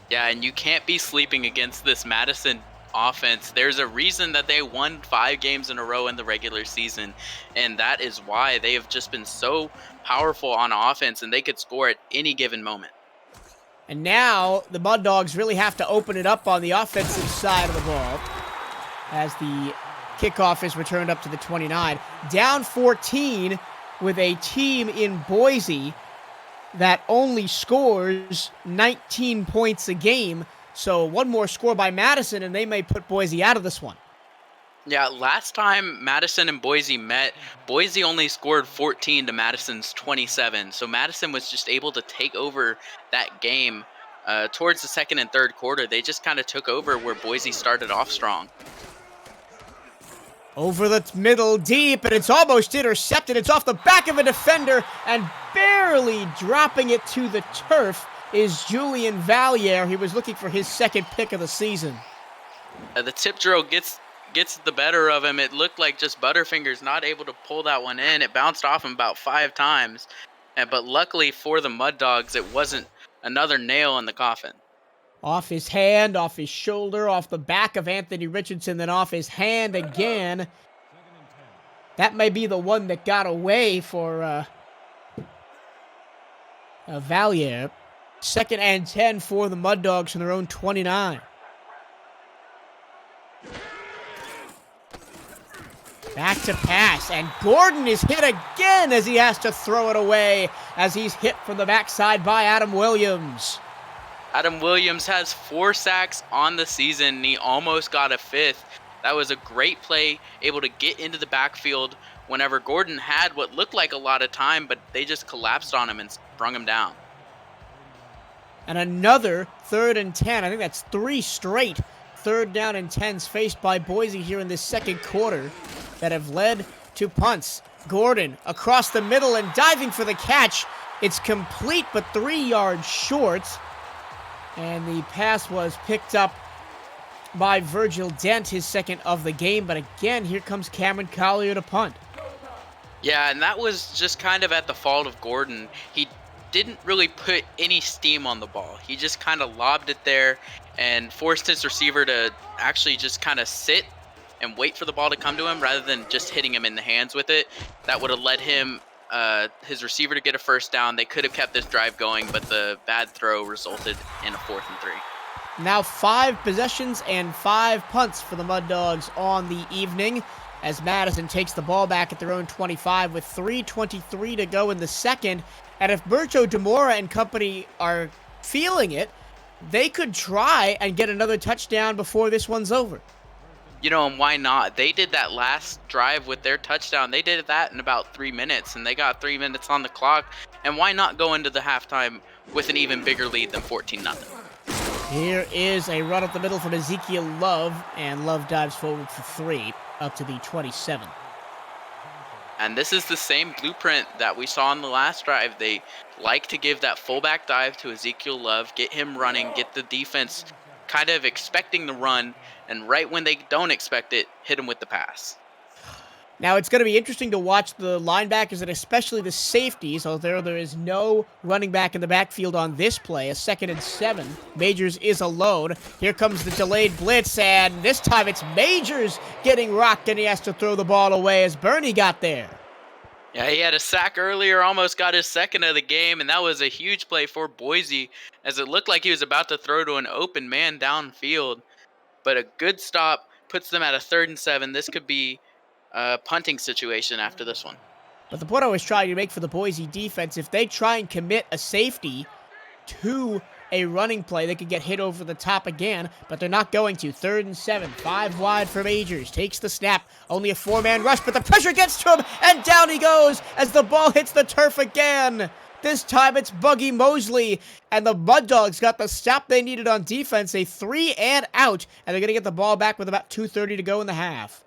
Yeah, and you can't be sleeping against this Madison offense. There's a reason that they won 5 games in a row in the regular season, and that is why they have just been so powerful on offense, and they could score at any given moment. And now the Mud Dogs really have to open it up on the offensive side of the ball as the kickoff is returned up to the 29. Down 14 with a team in Boise that only scores 19 points a game. So one more score by Madison, and they may put Boise out of this one. Yeah, last time Madison and Boise met, Boise only scored 14 to Madison's 27. So Madison was just able to take over that game towards the 2nd and 3rd quarter. They just kind of took over where Boise started off strong. Over the middle, deep, and it's almost intercepted. It's off the back of a defender, and barely dropping it to the turf is Julian Valliere. He was looking for his 2nd pick of the season. The tip drill gets gets the better of him. It looked like just Butterfingers not able to pull that one in. It bounced off him about 5 times. But luckily for the Mud Dogs, it wasn't another nail in the coffin. Off his hand, off his shoulder, off the back of Anthony Richardson, then off his hand again. That may be the one that got away for Valier. 2nd and 10 for the Mud Dogs from their own 29. Back to pass, and Gordon is hit again as he has to throw it away as he's hit from the backside by Adam Williams. Adam Williams has 4 sacks on the season, and he almost got a 5th. That was a great play, able to get into the backfield whenever Gordon had what looked like a lot of time, but they just collapsed on him and sprung him down. And another 3rd and 10. I think that's 3 straight 3rd down and 10s faced by Boise here in this 2nd quarter that have led to punts. Gordon across the middle and diving for the catch. It's complete, but 3 yards short. And the pass was picked up by Virgil Dent, his 2nd of the game. But again, here comes Cameron Collier to punt. Yeah, and that was just kind of at the fault of Gordon. He didn't really put any steam on the ball. He just kind of lobbed it there and forced his receiver to actually just kind of sit and wait for the ball to come to him rather than just hitting him in the hands with it. That would have led him, his receiver, to get a 1st down. They could have kept this drive going, but the bad throw resulted in a 4th and 3. Now 5 possessions and 5 punts for the Mud Dogs on the evening as Madison takes the ball back at their own 25 with 3:23 to go in the 2nd. And if Bercho Demora and company are feeling it, they could try and get another touchdown before this one's over. You know, and why not? They did that last drive with their touchdown. They did that in about 3 minutes, and they got 3 minutes on the clock. And why not go into the halftime with an even bigger lead than 14-0? Here is a run up the middle from Ezekiel Love, and Love dives forward for 3 up to the 27. And this is the same blueprint that we saw in the last drive. They like to give that fullback dive to Ezekiel Love, get him running, get the defense kind of expecting the run, and right when they don't expect it, hit him with the pass. Now, it's going to be interesting to watch the linebackers and especially the safeties, although there is no running back in the backfield on this play. A 2nd and 7. Majors is alone. Here comes the delayed blitz, and this time it's Majors getting rocked, and he has to throw the ball away as Bernie got there. Yeah, he had a sack earlier, almost got his 2nd of the game, and that was a huge play for Boise, as it looked like he was about to throw to an open man downfield. But a good stop puts them at a 3rd and 7. This could be a punting situation after this one. But the point I was trying to make for the Boise defense, if they try and commit a safety to a running play, they could get hit over the top again, but they're not going to. 3rd and 7, 5 wide for Majors. Takes the snap, only a 4-man rush, but the pressure gets to him, and down he goes as the ball hits the turf again. This time it's Buggy Mosley, and the Mud Dogs got the stop they needed on defense, a 3 and out, and they're going to get the ball back with about 2:30 to go in the half.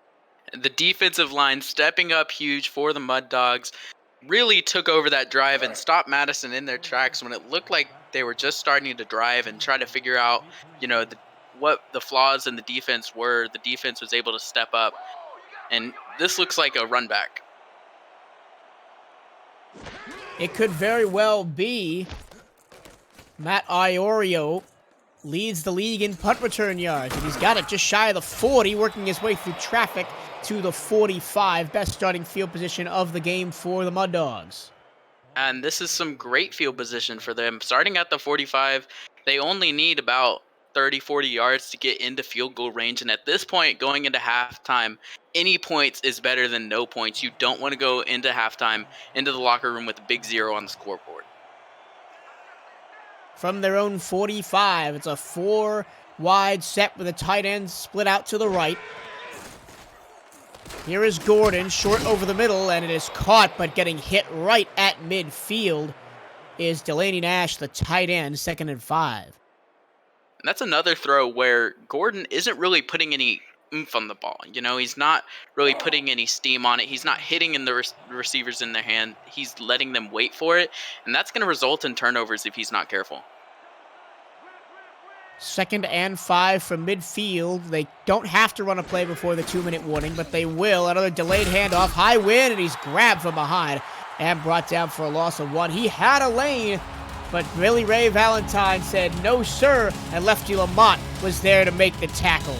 The defensive line stepping up huge for the Mud Dogs really took over that drive and stopped Madison in their tracks when it looked like they were just starting to drive and try to figure out, what the flaws in the defense were. The defense was able to step up, and this looks like a run back. It could very well be Matt Iorio leads the league in punt return yards, and he's got it just shy of the 40, working his way through traffic to the 45. Best starting field position of the game for the Mud Dogs. And this is some great field position for them. Starting at the 45, they only need about 30, 40 yards to get into field goal range. And at this point, going into halftime, any points is better than no points. You don't want to go into halftime, into the locker room with a big 0 on the scoreboard. From their own 45, it's a 4-wide set with a tight end split out to the right. Here is Gordon, short over the middle, and it is caught, but getting hit right at midfield is Delaney Nash, the tight end, 2nd and 5. And that's another throw where Gordon isn't really putting any oomph on the ball. He's not really putting any steam on it. He's not hitting in the receivers in their hand. He's letting them wait for it, and that's going to result in turnovers if he's not careful. 2nd and 5 from midfield. They don't have to run a play before the 2-minute warning, but they will. Another delayed handoff, high win, and he's grabbed from behind and brought down for a loss of 1. He had a lane, but Billy Ray Valentine said no sir, and Lefty Lamont was there to make the tackle.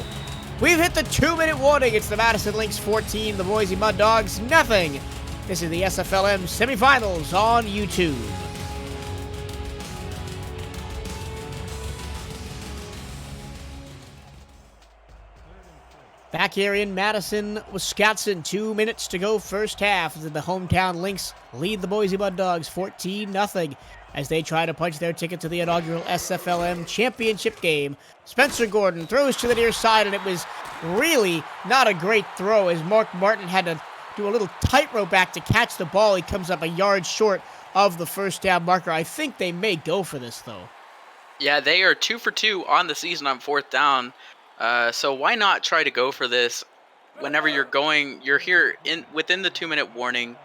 We've hit the 2-minute warning. It's the Madison Lynx 14, the Boise Mud Dogs nothing. This is the SFLm Semifinals on YouTube. Back here in Madison, Wisconsin, 2 minutes to go first half. The hometown Lynx lead the Boise Mud Dogs 14-0 as they try to punch their ticket to the inaugural SFLm championship game. Spencer Gordon throws to the near side, and it was really not a great throw as Mark Martin had to do a little tightrope back to catch the ball. He comes up a yard short of the first down marker. I think they may go for this, though. Yeah, they are 2 for 2 on the season on 4th down. So why not try to go for this whenever you're here within the 2-minute warning,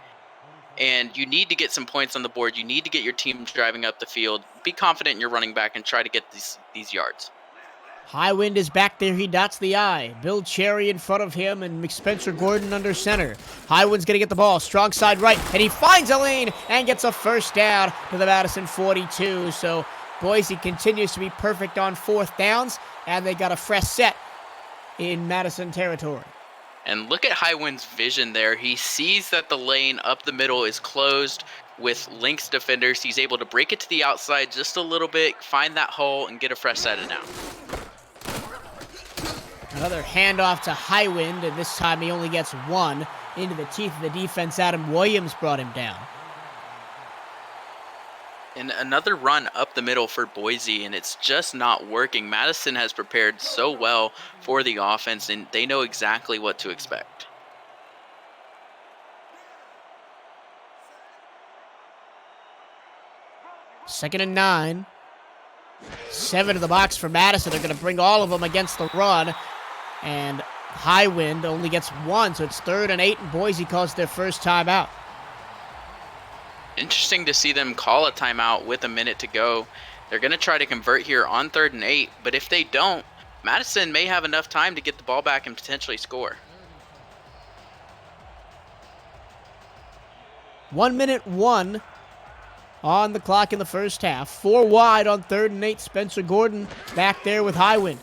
and you need to get some points on the board. You need to get your team driving up the field. Be confident in your running back and try to get these yards. Highwind is back there. He dots the I. Bill Cherry in front of him and Spencer Gordon under center. Highwind's going to get the ball. Strong side right. And he finds a lane and gets a first down to the Madison 42. So Boise continues to be perfect on 4th downs. And they got a fresh set in Madison territory. And look at Highwind's vision there. He sees that the lane up the middle is closed with Lynx defenders. He's able to break it to the outside just a little bit, find that hole, and get a fresh set of down. Another handoff to Highwind, and this time he only gets 1 into the teeth of the defense. Adam Williams brought him down. And another run up the middle for Boise, and it's just not working. Madison has prepared so well for the offense, and they know exactly what to expect. Second and 9. 7 to the box for Madison. They're going to bring all of them against the run. And Highwind only gets 1, so it's 3rd and 8, and Boise calls their first timeout. Interesting to see them call a timeout with a minute to go. They're going to try to convert here on 3rd and 8, but if they don't, Madison may have enough time to get the ball back and potentially score. 1 minute 1 on the clock in the first half. 4 wide on 3rd and 8. Spencer Gordon back there with Highwind.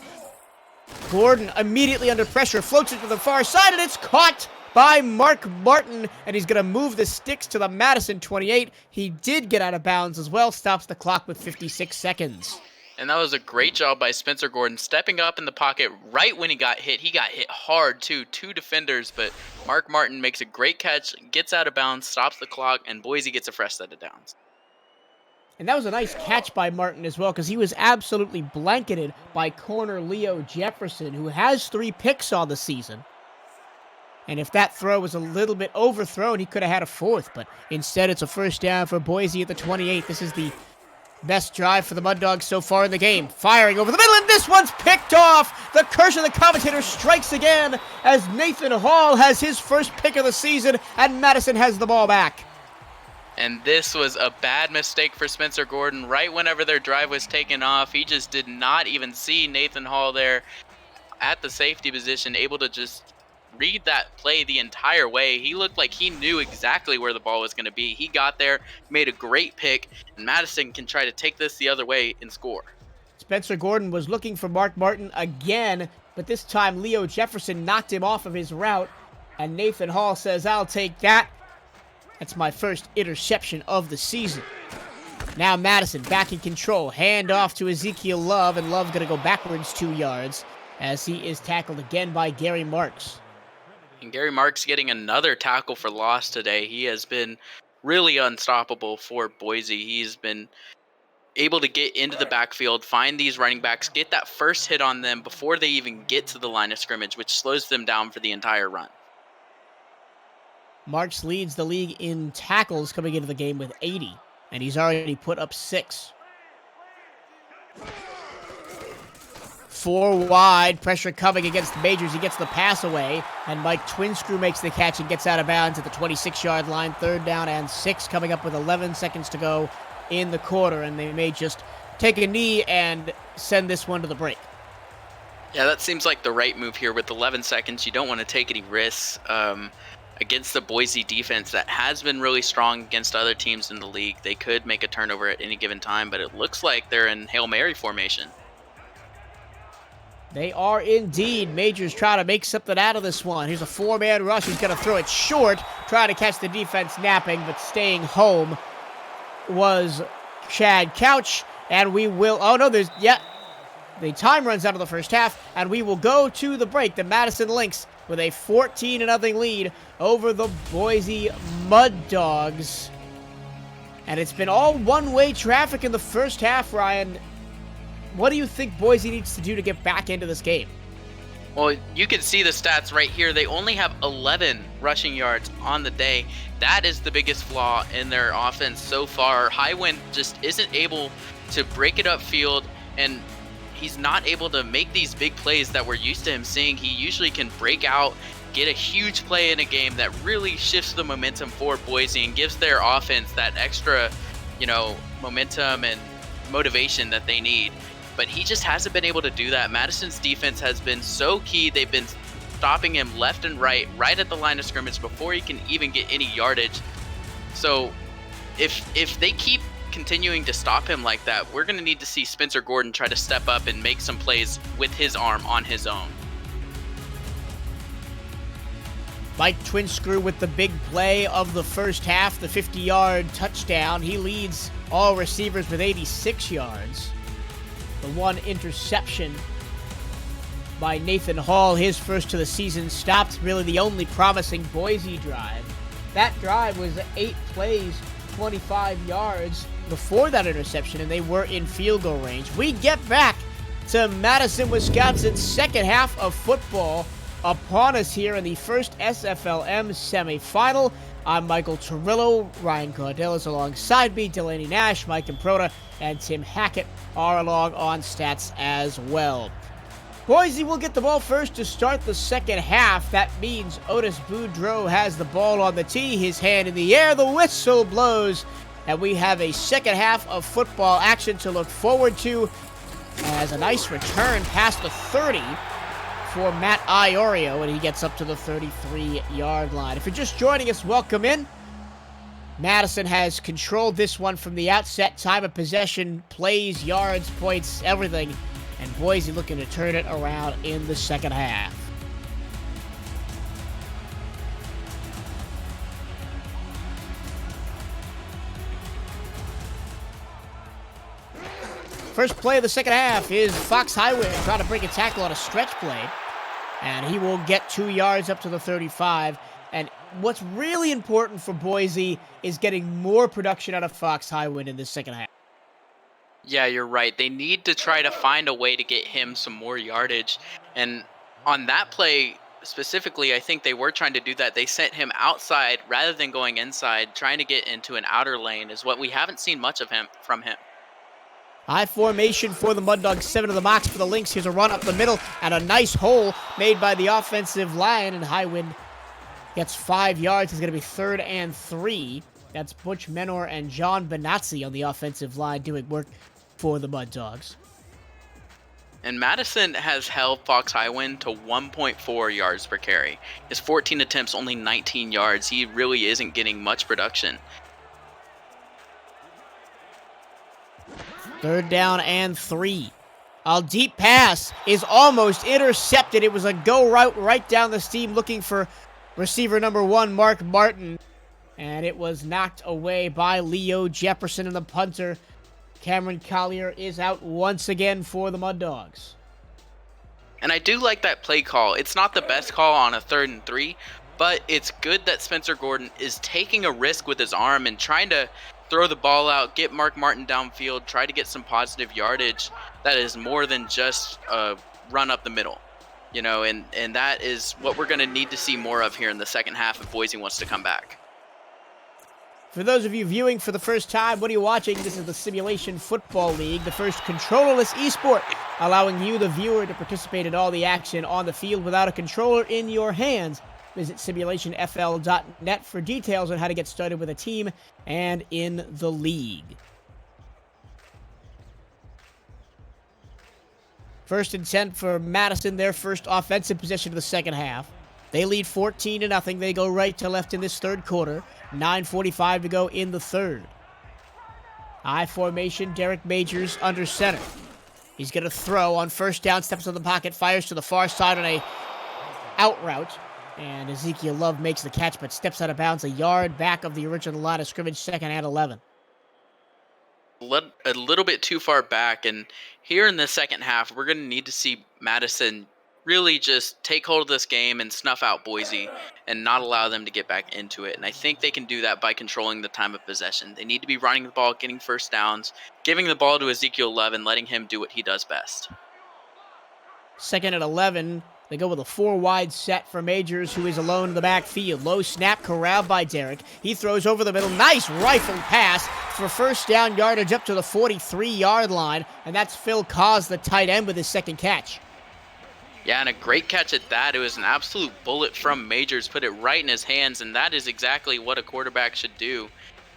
Gordon immediately under pressure, floats it to the far side, and it's caught by Mark Martin, and he's going to move the sticks to the Madison 28. He did get out of bounds as well, stops the clock with 56 seconds. And that was a great job by Spencer Gordon, stepping up in the pocket right when he got hit. He got hit hard, too. 2 defenders, but Mark Martin makes a great catch, gets out of bounds, stops the clock, and Boise gets a fresh set of downs. And that was a nice catch by Martin as well, because he was absolutely blanketed by corner Leo Jefferson, who has 3 picks on the season. And if that throw was a little bit overthrown, he could have had a 4th. But instead, it's a first down for Boise at the 28. This is the best drive for the Mud Dogs so far in the game. Firing over the middle, and this one's picked off. The curse of the commentator strikes again as Nathan Hall has his first pick of the season, and Madison has the ball back. And this was a bad mistake for Spencer Gordon. Right whenever their drive was taken off, he just did not even see Nathan Hall there at the safety position, able to just read that play the entire way. He looked like he knew exactly where the ball was going to be. He got there, made a great pick, and Madison can try to take this the other way and score. Spencer Gordon was looking for Mark Martin again, but this time Leo Jefferson knocked him off of his route, and Nathan Hall says, "I'll take that." That's my first interception of the season. Now Madison back in control. Hand off to Ezekiel Love, and Love's going to go backwards 2 yards as he is tackled again by Gary Marks. And Gary Marks getting another tackle for loss today. He has been really unstoppable for Boise. He's been able to get into the backfield, find these running backs, get that first hit on them before they even get to the line of scrimmage, which slows them down for the entire run. Marks leads the league in tackles coming into the game with 80, and he's already put up 6. 4 wide, pressure coming against Majors. He gets the pass away, and Mike Twinscrew makes the catch and gets out of bounds at the 26-yard line. 3rd down and 6, coming up with 11 seconds to go in the quarter, and they may just take a knee and send this one to the break. Yeah, that seems like the right move here. With 11 seconds, you don't want to take any risks against the Boise defense that has been really strong against other teams in the league. They could make a turnover at any given time, but it looks like they're in Hail Mary formation. They are indeed. Majors trying to make something out of this one. Here's a 4-man rush. He's going to throw it short, trying to catch the defense napping, but staying home was Chad Couch. And we will, oh no, the time runs out of the first half, and we will go to the break. The Madison Lynx with a 14-0 lead over the Boise Mud Dogs. And it's been all one-way traffic in the first half, Ryan. What do you think Boise needs to do to get back into this game? Well, you can see the stats right here. They only have 11 rushing yards on the day. That is the biggest flaw in their offense so far. Highwind just isn't able to break it upfield, and he's not able to make these big plays that we're used to him seeing. He usually can break out, get a huge play in a game that really shifts the momentum for Boise and gives their offense that extra, momentum and motivation that they need. But he just hasn't been able to do that. Madison's defense has been so key. They've been stopping him left and right at the line of scrimmage before he can even get any yardage. So if they keep continuing to stop him like that, we're going to need to see Spencer Gordon try to step up and make some plays with his arm on his own. Mike Twinscrew with the big play of the first half, the 50-yard touchdown. He leads all receivers with 86 yards. The one interception by Nathan Hall, his first to the season, stopped really the only promising Boise drive. That drive was 8 plays, 25 yards before that interception, and they were in field goal range. We get back to Madison, Wisconsin's second half of football upon us here in the first SFLm semifinal. I'm Michael Torillo. Ryan Cordell is alongside me. Delaney Nash, Mike Improta, and Tim Hackett are along on stats as well. Boise will get the ball first to start the second half. That means Otis Boudreau has the ball on the tee, his hand in the air, the whistle blows, and we have a second half of football action to look forward to as a nice return past the 30 for Matt Iorio, and he gets up to the 33-yard line. If you're just joining us, welcome in. Madison has controlled this one from the outset. Time of possession, plays, yards, points, everything. And Boise looking to turn it around in the second half. First play of the second half is Fox Highwind trying to break a tackle on a stretch play. And he will get 2 yards up to the 35. And what's really important for Boise is getting more production out of Fox Highwind in this second half. Yeah, you're right. They need to try to find a way to get him some more yardage. And on that play specifically, I think they were trying to do that. They sent him outside rather than going inside, trying to get into an outer lane is what we haven't seen much of from him. High formation for the Mud Dogs, 7 of the Mox for the Lynx. Here's a run up the middle and a nice hole made by the offensive line, and Highwind gets 5 yards. It's going to be 3rd and 3. That's Butch Menor and John Benazzi on the offensive line doing work for the Mud Dogs. And Madison has held Fox Highwind to 1.4 yards per carry. His 14 attempts, only 19 yards. He really isn't getting much production. 3rd down and 3. A deep pass is almost intercepted. It was a go route right down the seam looking for receiver number 1, Mark Martin. And it was knocked away by Leo Jefferson, and the punter, Cameron Collier, is out once again for the Mud Dogs. And I do like that play call. It's not the best call on a 3rd and 3, but it's good that Spencer Gordon is taking a risk with his arm and trying to throw the ball out, get Mark Martin downfield, try to get some positive yardage that is more than just a run up the middle. And that is what we're going to need to see more of here in the second half if Boise wants to come back. For those of you viewing for the first time, what are you watching? This is the Simulation Football League, the first controllerless esport, allowing you, the viewer, to participate in all the action on the field without a controller in your hands. Visit Simulationfl.net for details on how to get started with a team and in the league. First and 10 for Madison, their first offensive possession of the second half. They lead 14-0. They go right to left in this third quarter. 9:45 to go in the third. I formation, Derek Majors under center. He's going to throw on first down, steps in the pocket, fires to the far side on a out route. And Ezekiel Love makes the catch, but steps out of bounds a yard back of the original line of scrimmage, second and 11. A little bit too far back, and here in the second half, we're going to need to see Madison really just take hold of this game and snuff out Boise and not allow them to get back into it. And I think they can do that by controlling the time of possession. They need to be running the ball, getting first downs, giving the ball to Ezekiel Love, and letting him do what he does best. Second and 11. They go with a four-wide set for Majors, who is alone in the backfield. Low snap, corralled by Derek. He throws over the middle. Nice rifle pass for first down yardage up to the 43-yard line. And that's Phil Cause, the tight end, with his second catch. Yeah, and a great catch at that. It was an absolute bullet from Majors, put it right in his hands, and that is exactly what a quarterback should do,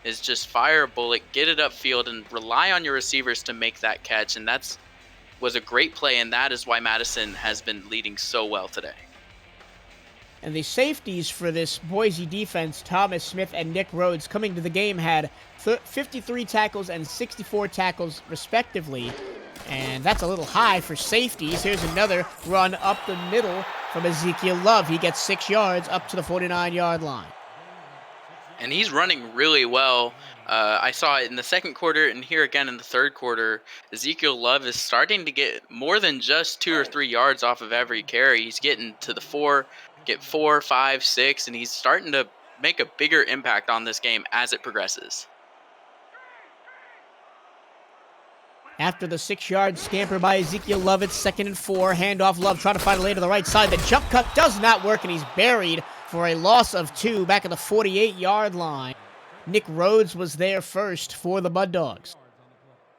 is just fire a bullet, get it upfield, and rely on your receivers to make that catch. And that's was a great play, and that is why Madison has been leading so well today. And the safeties for this Boise defense, Thomas Smith and Nick Rhodes, coming to the game had 53 tackles and 64 tackles respectively. And that's a little high for safeties. Here's another run up the middle from Ezekiel Love. He gets 6 yards up to the 49-yard line. And he's running really well. I saw it in the second quarter and here again in the third quarter. Ezekiel Love is starting to get more than just 2 or 3 yards off of every carry. He's getting to the 4, 5, 6, and he's starting to make a bigger impact on this game as it progresses. After the 6-yard scamper by Ezekiel Love, it's 2nd and 4. Handoff, Love trying to find a lane to the right side. The jump cut does not work, and he's buried for a loss of 2 back at the 48-yard line. Nick Rhodes was there first for the Mud Dogs.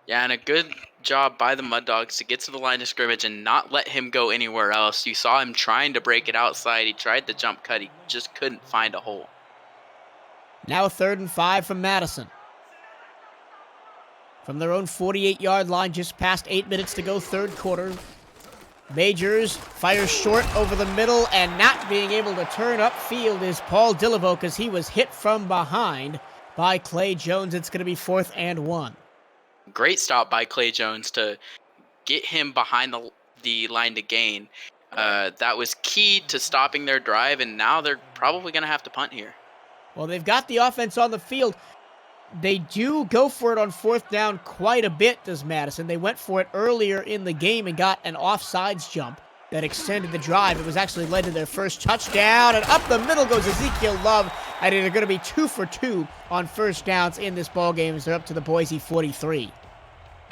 Yeah, and a good job by the Mud Dogs to get to the line of scrimmage and not let him go anywhere else. You saw him trying to break it outside. He tried the jump cut. He just couldn't find a hole. Now 3rd and 5 from Madison. From their own 48-yard line, just past 8 minutes to go, third quarter. Majors fires short over the middle, and not being able to turn upfield is Paul Dilivo because he was hit from behind by Clay Jones. It's going to be 4th and 1. Great stop by Clay Jones to get him behind the line to gain. That was key to stopping their drive, and now they're probably going to have to punt here. Well, they've got the offense on the field. They do go for it on 4th down quite a bit, does Madison. They went for it earlier in the game and got an offsides jump that extended the drive. It was actually led to their first touchdown, and up the middle goes Ezekiel Love, and they're going to be 2 for 2 on first downs in this ballgame as they're up to the Boise 43.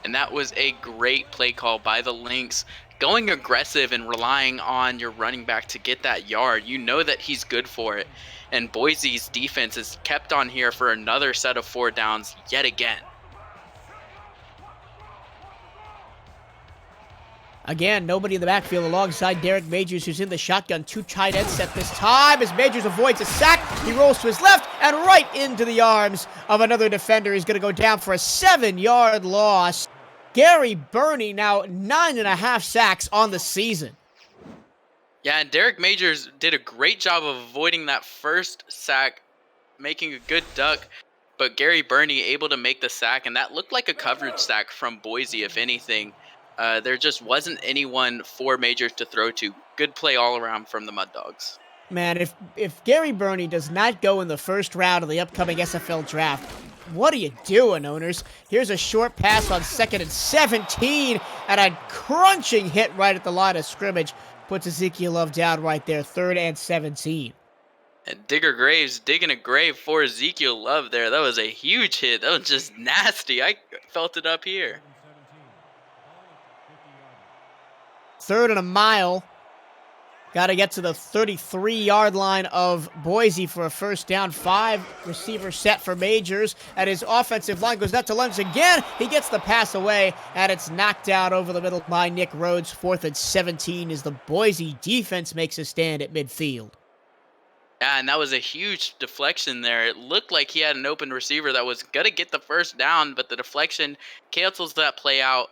And that was a great play call by the Lynx. Going aggressive and relying on your running back to get that yard, you know that he's good for it. And Boise's defense is kept on here for another set of 4 downs yet again. Again, nobody in the backfield alongside Derek Majors, who's in the shotgun. 2 tight end set this time as Majors avoids a sack. He rolls to his left and right into the arms of another defender. He's going to go down for a 7-yard loss. Gary Burney now 9.5 sacks on the season. Yeah, and Derek Majors did a great job of avoiding that first sack, making a good duck, but Gary Burney able to make the sack, and that looked like a coverage sack from Boise, if anything. There just wasn't anyone for Majors to throw to. Good play all around from the Mud Dogs. Man, if Gary Burney does not go in the first round of the upcoming SFL draft, what are you doing, owners? Here's a short pass on 2nd and 17, and a crunching hit right at the line of scrimmage. Puts Ezekiel Love down right there, 3rd and 17. And Digger Graves digging a grave for Ezekiel Love there. That was a huge hit. That was just nasty. I felt it up here. 3rd and a mile. Got to get to the 33-yard line of Boise for a first down. 5 receiver set for Majors. And his offensive line goes out to Lynx again. He gets the pass away, and it's knocked out over the middle by Nick Rhodes. 4th and 17 as the Boise defense makes a stand at midfield. Yeah, and that was a huge deflection there. It looked like he had an open receiver that was going to get the first down, but the deflection cancels that play out.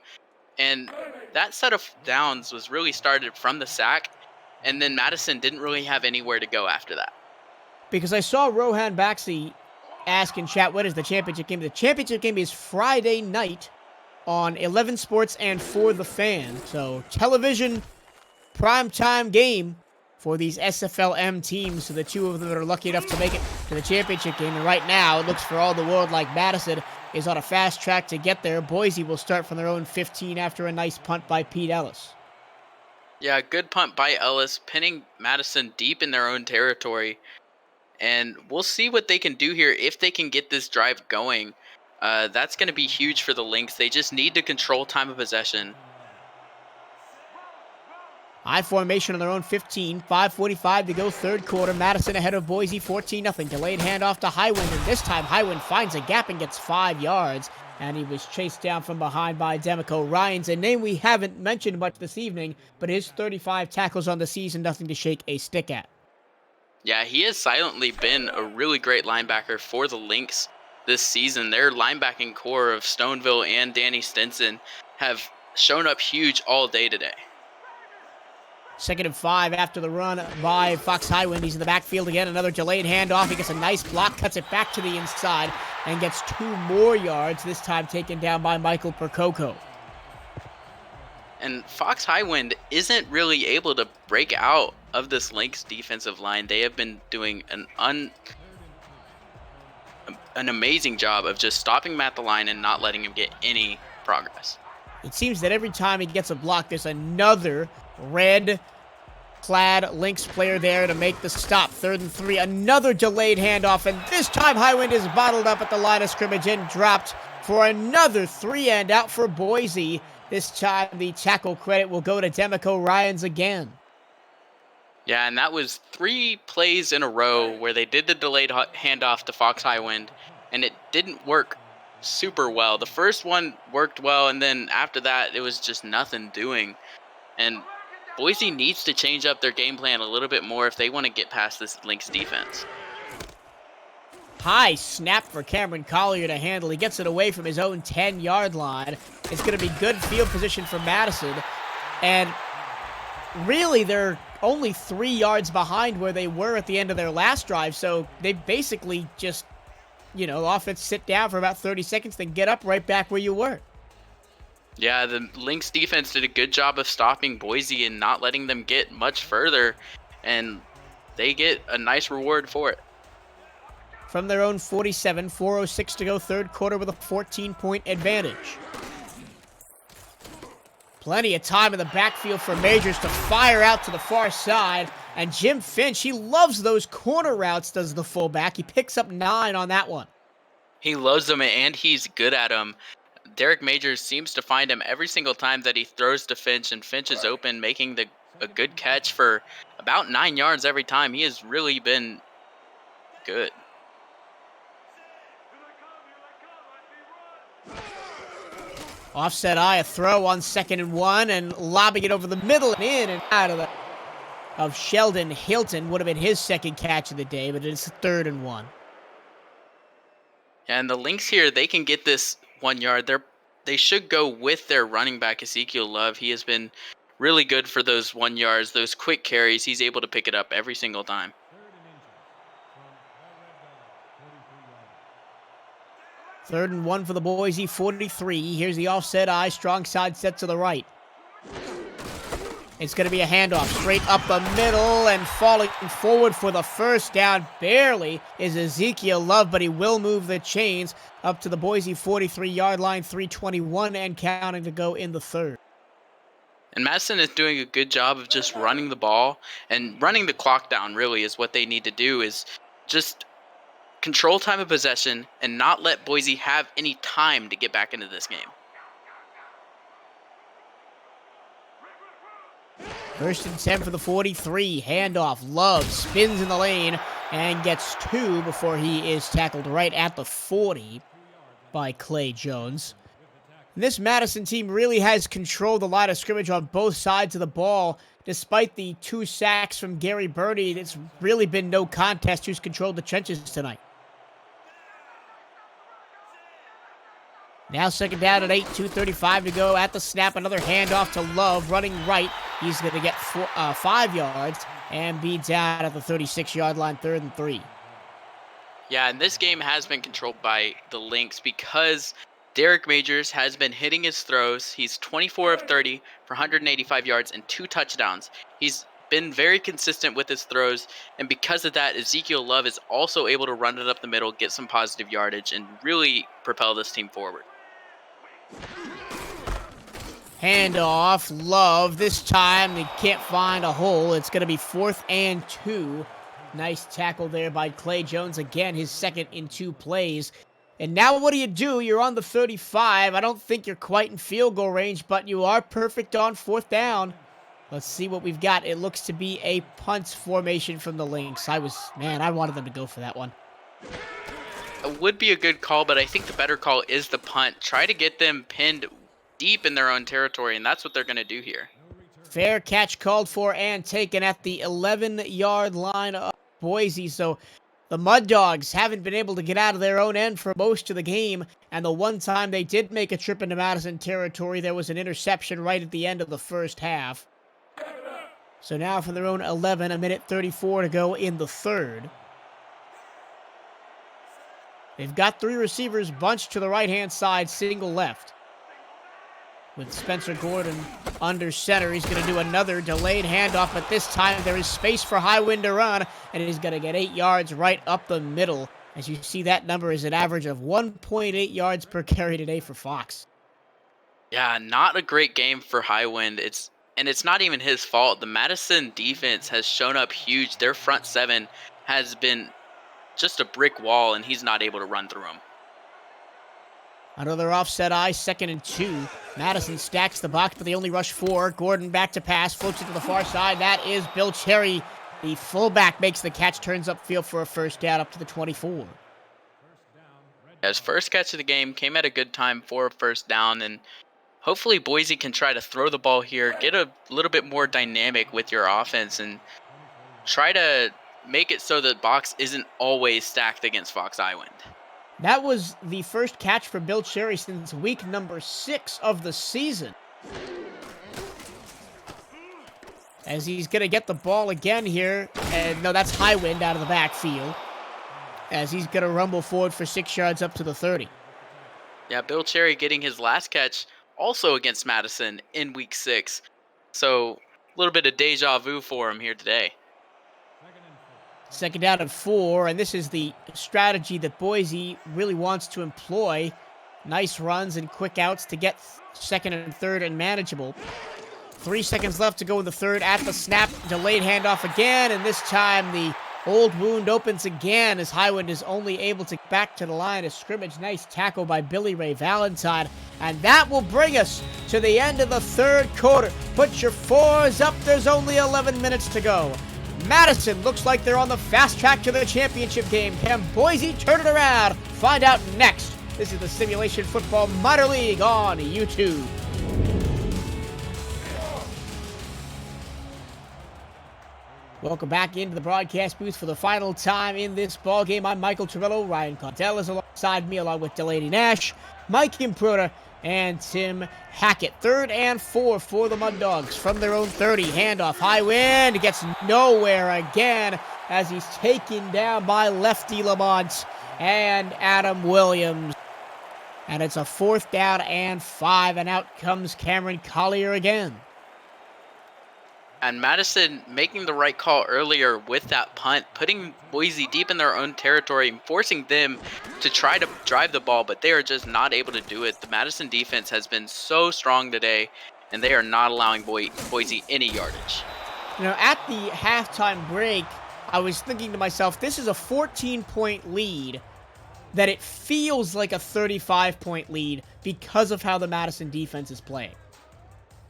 And that set of downs was really started from the sack, and then Madison didn't really have anywhere to go after that. Because I saw Rohan Baxi ask in chat, what is the championship game? The championship game is Friday night on 11 Sports and For the Fan. So television primetime game for these SFLm teams. So the two of them that are lucky enough to make it to the championship game. And right now, it looks for all the world like Madison is on a fast track to get there. Boise will start from their own 15 after a nice punt by Pete Ellis. Yeah, good punt by Ellis, pinning Madison deep in their own territory. And we'll see what they can do here if they can get this drive going. That's going to be huge for the Lynx. They just need to control time of possession. High formation on their own 15. 5:45 to go, third quarter. Madison ahead of Boise, 14-0. Delayed handoff to Highwind, and this time Highwind finds a gap and gets 5 yards. And he was chased down from behind by Demico Ryans, a name we haven't mentioned much this evening, but his 35 tackles on the season, nothing to shake a stick at. Yeah, he has silently been a really great linebacker for the Lynx this season. Their linebacking core of Stoneville and Danny Stinson have shown up huge all day today. 2nd and 5 after the run by Fox Highwind. He's in the backfield again. Another delayed handoff. He gets a nice block, cuts it back to the inside, and gets 2 more yards, this time taken down by Michael Percoco. And Fox Highwind isn't really able to break out of this Lynx defensive line. They have been doing an amazing job of just stopping him at the line and not letting him get any progress. It seems that every time he gets a block, there's another red-clad Lynx player there to make the stop. 3rd and 3, another delayed handoff, and this time Highwind is bottled up at the line of scrimmage and dropped for another 3 and out for Boise. This time the tackle credit will go to Demico Ryans again. Yeah, and that was 3 plays in a row where they did the delayed handoff to Fox Highwind, and it didn't work super well. The first one worked well, and then after that, it was just nothing doing. And Boise needs to change up their game plan a little bit more if they want to get past this Lynx defense. High snap for Cameron Collier to handle. He gets it away from his own 10-yard line. It's going to be good field position for Madison. And really, they're only 3 yards behind where they were at the end of their last drive. So they basically just, the offense sit down for about 30 seconds, then get up right back where you were. Yeah, the Lynx defense did a good job of stopping Boise and not letting them get much further. And they get a nice reward for it. From their own 47, 4:06 to go, third quarter with a 14-point advantage. Plenty of time in the backfield for Majors to fire out to the far side. And Jim Finch, he loves those corner routes, does the fullback. He picks up 9 on that one. He loves them, and he's good at them. Derek Majors seems to find him every single time that he throws to Finch, and Finch is open, making a good catch for about 9 yards every time. He has really been good. Offset eye, a throw on 2nd and 1, and lobbing it over the middle and in and out of Sheldon Hilton. Would have been his second catch of the day, but it's 3rd and 1. And the Lynx here, they can get this 1 yard. They should go with their running back, Ezekiel Love. He has been really good for those 1 yards, those quick carries. He's able to pick it up every single time. 3rd and 1 for the Boise 43. Here's the offset eye. Strong side set to the right. It's going to be a handoff straight up the middle, and falling forward for the first down barely is Ezekiel Love, but he will move the chains up to the Boise 43-yard line, 3:21 and counting to go in the 3rd. And Madison is doing a good job of just running the ball and running the clock down, really, is what they need to do, is just control time of possession and not let Boise have any time to get back into this game. 1st and 10 for the 43. Handoff. Love spins in the lane and gets 2 before he is tackled right at the 40 by Clay Jones. And this Madison team really has controlled the line of scrimmage on both sides of the ball. Despite the 2 sacks from Gary Birdie, it's really been no contest who's controlled the trenches tonight. Now second down at 8, 2:35 to go at the snap. Another handoff to Love, running right. He's going to get 5 yards and be down at the 36-yard line, 3rd and 3. Yeah, and this game has been controlled by the Lynx because Derek Majors has been hitting his throws. He's 24 of 30 for 185 yards and 2 touchdowns. He's been very consistent with his throws, and because of that, Ezekiel Love is also able to run it up the middle, get some positive yardage, and really propel this team forward. Handoff, Love. This time they can't find a hole. It's going to be 4th and 2. Nice tackle there by Clay Jones. Again, his second in 2 plays. And now what do? You're on the 35. I don't think you're quite in field goal range, but you are perfect on 4th down. Let's see what we've got. It looks to be a punt formation from the Lynx. I wanted them to go for that one. It would be a good call, but I think the better call is the punt. Try to get them pinned deep in their own territory, and that's what they're going to do here. Fair catch called for and taken at the 11-yard line of Boise. So the Mud Dogs haven't been able to get out of their own end for most of the game. And the one time they did make a trip into Madison territory, there was an interception right at the end of the first half. So now from their own 11, 1:34 to go in the 3rd. They've got 3 receivers bunched to the right-hand side, single left. With Spencer Gordon under center, he's going to do another delayed handoff, but this time there is space for Highwind to run, and he's going to get 8 yards right up the middle. As you see, that number is an average of 1.8 yards per carry today for Fox. Yeah, not a great game for Highwind. It's not even his fault. The Madison defense has shown up huge. Their front 7 has been just a brick wall, and he's not able to run through them. Another offset eye, 2nd and 2. Madison stacks the box, but they only rush 4. Gordon back to pass, floats it to the far side. That is Bill Cherry. The fullback makes the catch, turns upfield for a first down up to the 24. His first catch of the game came at a good time for a first down, and hopefully Boise can try to throw the ball here, get a little bit more dynamic with your offense, and try to make it so that box isn't always stacked against Fox Highwind. That was the first catch for Bill Cherry since week number 6 of the season. As he's going to get the ball again here. And no, that's Highwind out of the backfield. As he's going to rumble forward for 6 yards up to the 30. Yeah, Bill Cherry getting his last catch also against Madison in week 6. So a little bit of deja vu for him here today. 2nd down and 4, and this is the strategy that Boise really wants to employ. Nice runs and quick outs to get 2nd and 3rd and manageable. 3 seconds left to go in the 3rd at the snap. Delayed handoff again, and this time the old wound opens again as Highwind is only able to get back to the line of scrimmage. Nice tackle by Billy Ray Valentine, and that will bring us to the end of the 3rd quarter. Put your 4s up, there's only 11 minutes to go. Madison looks like they're on the fast track to the championship game. Can Boise turn it around? Find out next. This is the Simulation Football Minor League on YouTube. Welcome back into the broadcast booth for the final time in this ball game. I'm Michael Torello. Ryan Caudell is alongside me, along with Delaney Nash, Mike Improta, and Tim Hackett. 3rd and 4 for the Mud Dogs from their own 30. Handoff, Highwind, gets nowhere again as he's taken down by Lefty Lamont and Adam Williams. And it's a 4th down and 5, and out comes Cameron Collier again. And Madison making the right call earlier with that punt, putting Boise deep in their own territory and forcing them to try to drive the ball, but they are just not able to do it. The Madison defense has been so strong today, and they are not allowing Boise any yardage. You know, at the halftime break, I was thinking to myself, this is a 14-point lead, that it feels like a 35-point lead because of how the Madison defense is playing.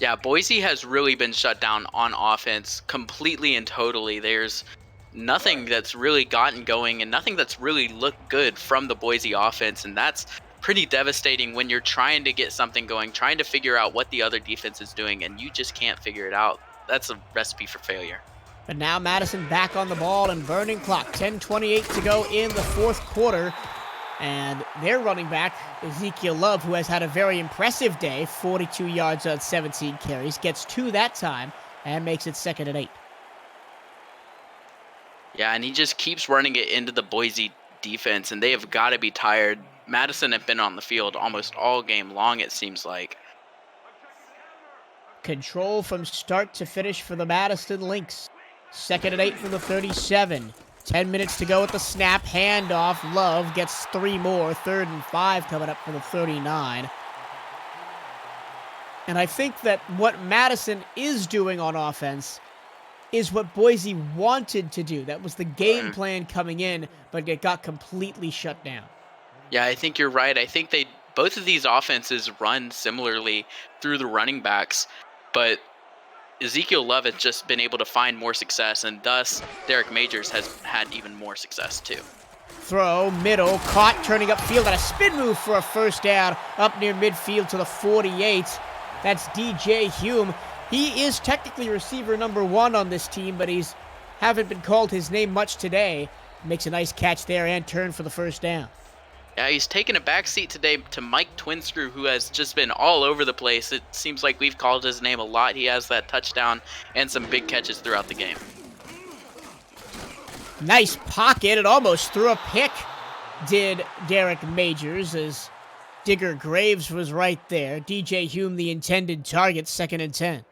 Yeah, Boise has really been shut down on offense completely and totally. There's nothing that's really gotten going and nothing that's really looked good from the Boise offense, and that's pretty devastating when you're trying to get something going, trying to figure out what the other defense is doing, and you just can't figure it out. That's a recipe for failure. But now Madison back on the ball and burning clock. 10:28 to go in the 4th quarter. And their running back, Ezekiel Love, who has had a very impressive day, 42 yards on 17 carries, gets 2 that time and makes it 2nd and 8. Yeah, and he just keeps running it into the Boise defense, and they have got to be tired. Madison have been on the field almost all game long, it seems like. Control from start to finish for the Madison Lynx. 2nd and 8 from the 37. 10 minutes to go with the snap. Handoff. Love gets 3 more. 3rd and 5 coming up for the 39. And I think that what Madison is doing on offense is what Boise wanted to do. That was the game plan coming in, but it got completely shut down. Yeah, I think you're right. I think both of these offenses run similarly through the running backs, but Ezekiel Love has just been able to find more success, and thus Derek Majors has had even more success too. Throw, middle, caught, turning upfield, and a spin move for a first down up near midfield to the 48. That's DJ Hume. He is technically receiver number 1 on this team, but he's haven't been called his name much today. Makes a nice catch there and turn for the first down. Yeah, he's taken a backseat today to Mike Twinscrew, who has just been all over the place. It seems like we've called his name a lot. He has that touchdown and some big catches throughout the game. Nice pocket. It almost threw a pick, did Derek Majors, as Digger Graves was right there. DJ Hume, the intended target, 2nd and 10.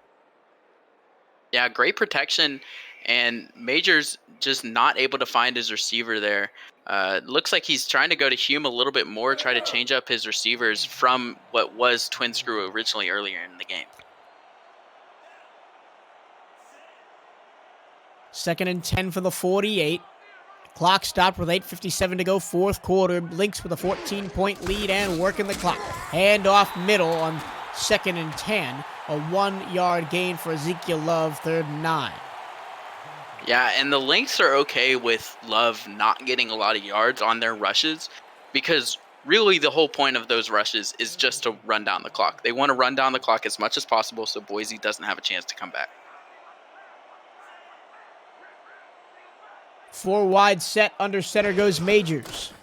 Yeah, great protection, and Majors just not able to find his receiver there. Looks like he's trying to go to Hume a little bit more, try to change up his receivers from what was Twinscrew originally earlier in the game. 2nd and 10 for the 48. Clock stopped with 8:57 to go, 4th quarter. Lynx with a 14-point lead and working the clock. Hand off middle on 2nd and 10. A 1-yard gain for Ezekiel Love, 3rd and 9. Yeah, and the Lynx are okay with Love not getting a lot of yards on their rushes, because really the whole point of those rushes is just to run down the clock. They want to run down the clock as much as possible so Boise doesn't have a chance to come back. 4 wide set, under center goes Majors.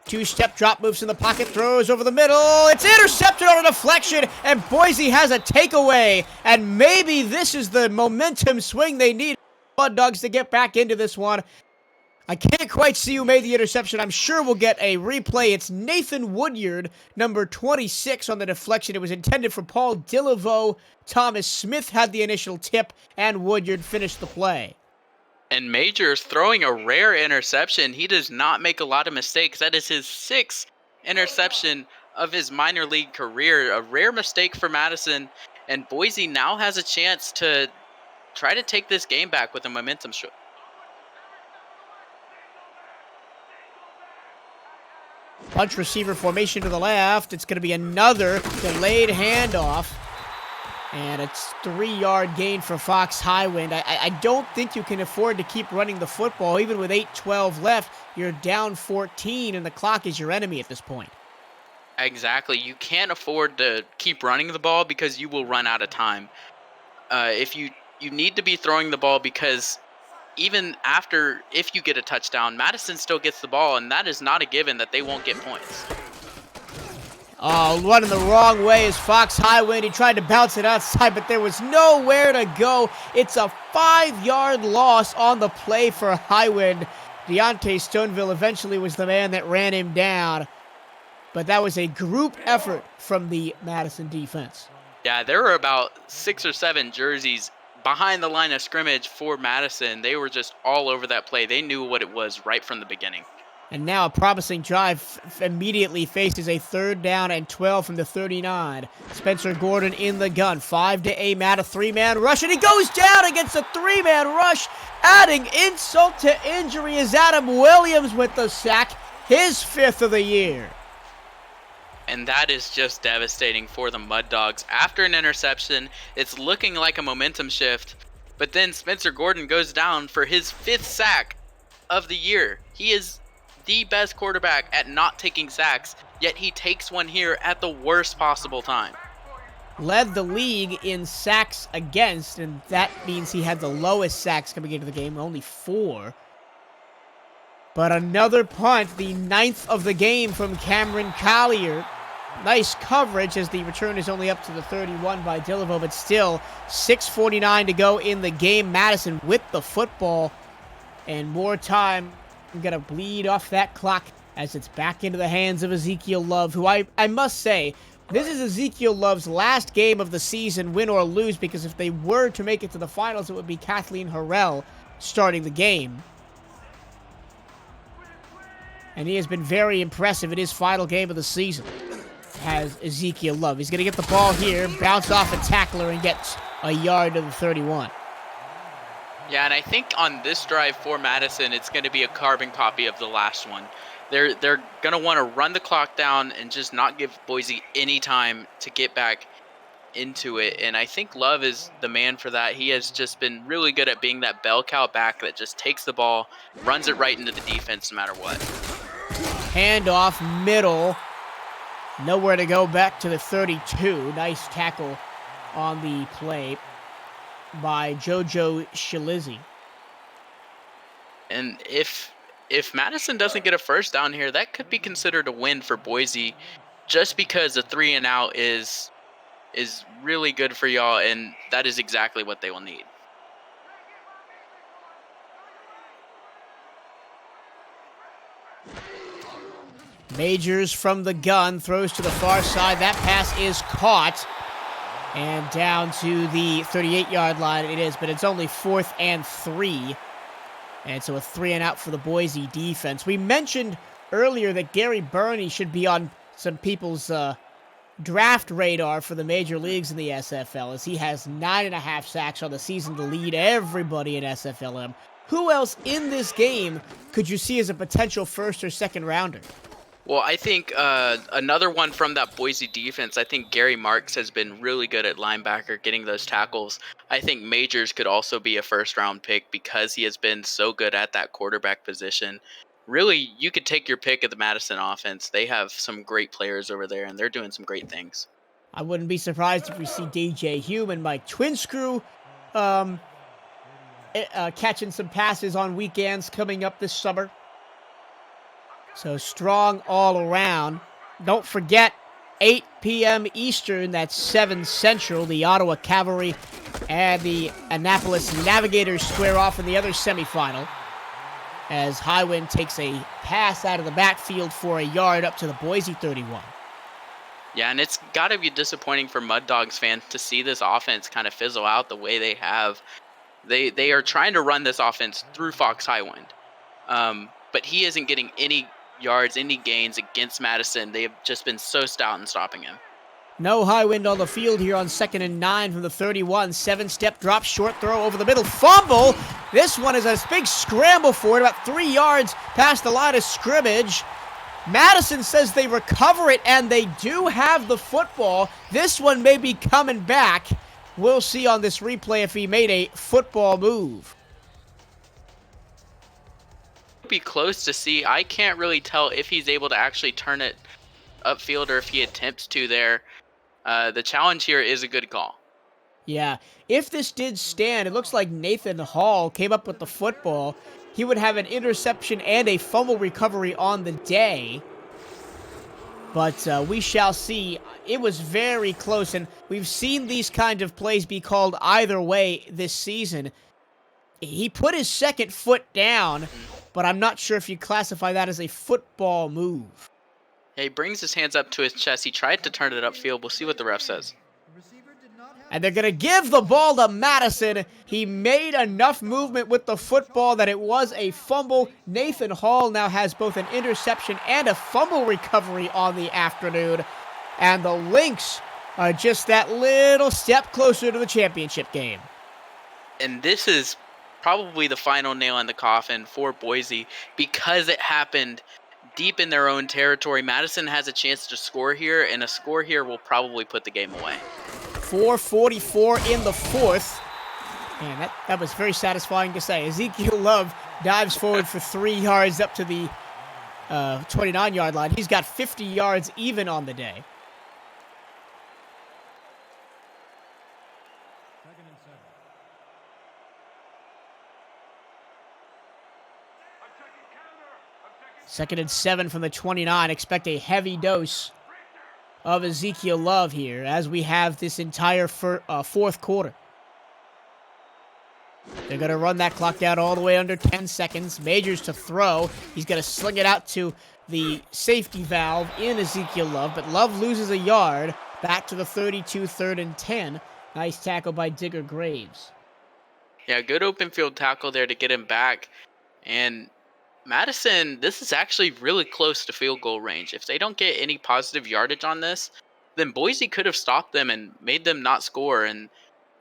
2-step drop, moves in the pocket, throws over the middle. It's intercepted on a deflection, and Boise has a takeaway. And maybe this is the momentum swing they need. Mud Dogs to get back into this one. I can't quite see who made the interception. I'm sure we'll get a replay. It's Nathan Woodyard, number 26 on the deflection. It was intended for Paul Dilivo. Thomas Smith had the initial tip, and Woodyard finished the play. And Majors throwing a rare interception. He does not make a lot of mistakes. That is his 6th interception of his minor league career. A rare mistake for Madison, and Boise now has a chance to try to take this game back with a momentum shift. Punch receiver formation to the left. It's going to be another delayed handoff. And it's 3-yard gain for Fox Highwind. I don't think you can afford to keep running the football. Even with 8:12 left, you're down 14, and the clock is your enemy at this point. Exactly. You can't afford to keep running the ball because you will run out of time. If you need to be throwing the ball, because even after, if you get a touchdown, Madison still gets the ball, and that is not a given that they won't get points. Oh, running the wrong way is Fox Highwind. He tried to bounce it outside, but there was nowhere to go. It's a 5-yard loss on the play for Highwind. Deontay Stoneville eventually was the man that ran him down, but that was a group effort from the Madison defense. Yeah, there were about 6 or 7 jerseys behind the line of scrimmage for Madison. They were just all over that play. They knew what it was right from the beginning. And now a promising drive immediately faces a 3rd down and 12 from the 39. Spencer Gordon in the gun. 5 to Amat, a 3-man rush, and he goes down against a 3-man rush. Adding insult to injury is Adam Williams with the sack, his 5th of the year. And that is just devastating for the Mud Dogs. After an interception, it's looking like a momentum shift, but then Spencer Gordon goes down for his 5th sack of the year. He is the best quarterback at not taking sacks, yet he takes one here at the worst possible time. Led the league in sacks against, and that means he had the lowest sacks coming into the game, only 4. But another punt, the 9th of the game from Cameron Collier. Nice coverage as the return is only up to the 31 by Dilivo, but still 6:49 to go in the game. Madison with the football and more time. I'm going to bleed off that clock as it's back into the hands of Ezekiel Love, who I must say, this is Ezekiel Love's last game of the season, win or lose, because if they were to make it to the finals, it would be Kathleen Harrell starting the game. And he has been very impressive in his final game of the season. Has Ezekiel Love. He's going to get the ball here, bounce off a tackler, and get a yard to the 31. Yeah, and I think on this drive for Madison, it's going to be a carbon copy of the last one. They're going to want to run the clock down and just not give Boise any time to get back into it. And I think Love is the man for that. He has just been really good at being that bell cow back that just takes the ball, runs it right into the defense no matter what. Handoff middle. Nowhere to go, back to the 32. Nice tackle on the play by JoJo Shalizzi. And if Madison doesn't get a first down here, that could be considered a win for Boise, just because the 3 and out is really good for y'all, and that is exactly what they will need. Majors from the gun, throws to the far side. That pass is caught. And down to the 38-yard line it is, but it's only 4th and 3. And so a 3 and out for the Boise defense. We mentioned earlier that Gary Burney should be on some people's draft radar for the major leagues in the SFL, as he has 9.5 sacks on the season to lead everybody in SFLm. Who else in this game could you see as a potential first or second rounder? Well, I think another one from that Boise defense, I think Gary Marks has been really good at linebacker, getting those tackles. I think Majors could also be a first-round pick because he has been so good at that quarterback position. Really, you could take your pick of the Madison offense. They have some great players over there, and they're doing some great things. I wouldn't be surprised if we see DJ Hume and Mike Twinscrew catching some passes on weekends coming up this summer. So strong all around. Don't forget, 8 p.m. Eastern, that's 7 Central, the Ottawa Cavalry and the Annapolis Navigators square off in the other semifinal, as Highwind takes a pass out of the backfield for a yard up to the Boise 31. Yeah, and it's got to be disappointing for Mud Dogs fans to see this offense kind of fizzle out the way they have. They are trying to run this offense through Fox Highwind, but he isn't getting any yards, any gains against Madison. They have just been so stout in stopping him. No Highwind on the field here on 2nd and 9 from the 31. 7-step drop, short throw over the middle, fumble. This one is a big scramble for it, about 3 yards past the line of scrimmage. Madison says they recover it, and they do have the football. This one may be coming back. We'll see on this replay if he made a football move. Be close to see. I can't really tell if he's able to actually turn it upfield or if he attempts to there. The challenge here is a good call. Yeah, if this did stand, it looks like Nathan Hall came up with the football. He would have an interception and a fumble recovery on the day. But we shall see. It was very close, and we've seen these kind of plays be called either way this season. He put his second foot down, but I'm not sure if you classify that as a football move. Yeah, he brings his hands up to his chest. He tried to turn it upfield. We'll see what the ref says. And they're going to give the ball to Madison. He made enough movement with the football that it was a fumble. Nathan Hall now has both an interception and a fumble recovery on the afternoon. And the Lynx are just that little step closer to the championship game. And this is probably the final nail in the coffin for Boise because it happened deep in their own territory. Madison has a chance to score here, and a score here will probably put the game away. 4:44 in the 4th. Man, that was very satisfying to say. Ezekiel Love dives forward for 3 yards up to the 29-yard line. He's got 50 yards even on the day. 2nd and 7 from the 29. Expect a heavy dose of Ezekiel Love here as we have this entire fourth quarter. They're going to run that clock down all the way under 10 seconds. Majors to throw. He's going to sling it out to the safety valve in Ezekiel Love, but Love loses a yard back to the 32, 3rd and 10. Nice tackle by Digger Graves. Yeah, good open field tackle there to get him back. And Madison, this is actually really close to field goal range. If they don't get any positive yardage on this, then Boise could have stopped them and made them not score. And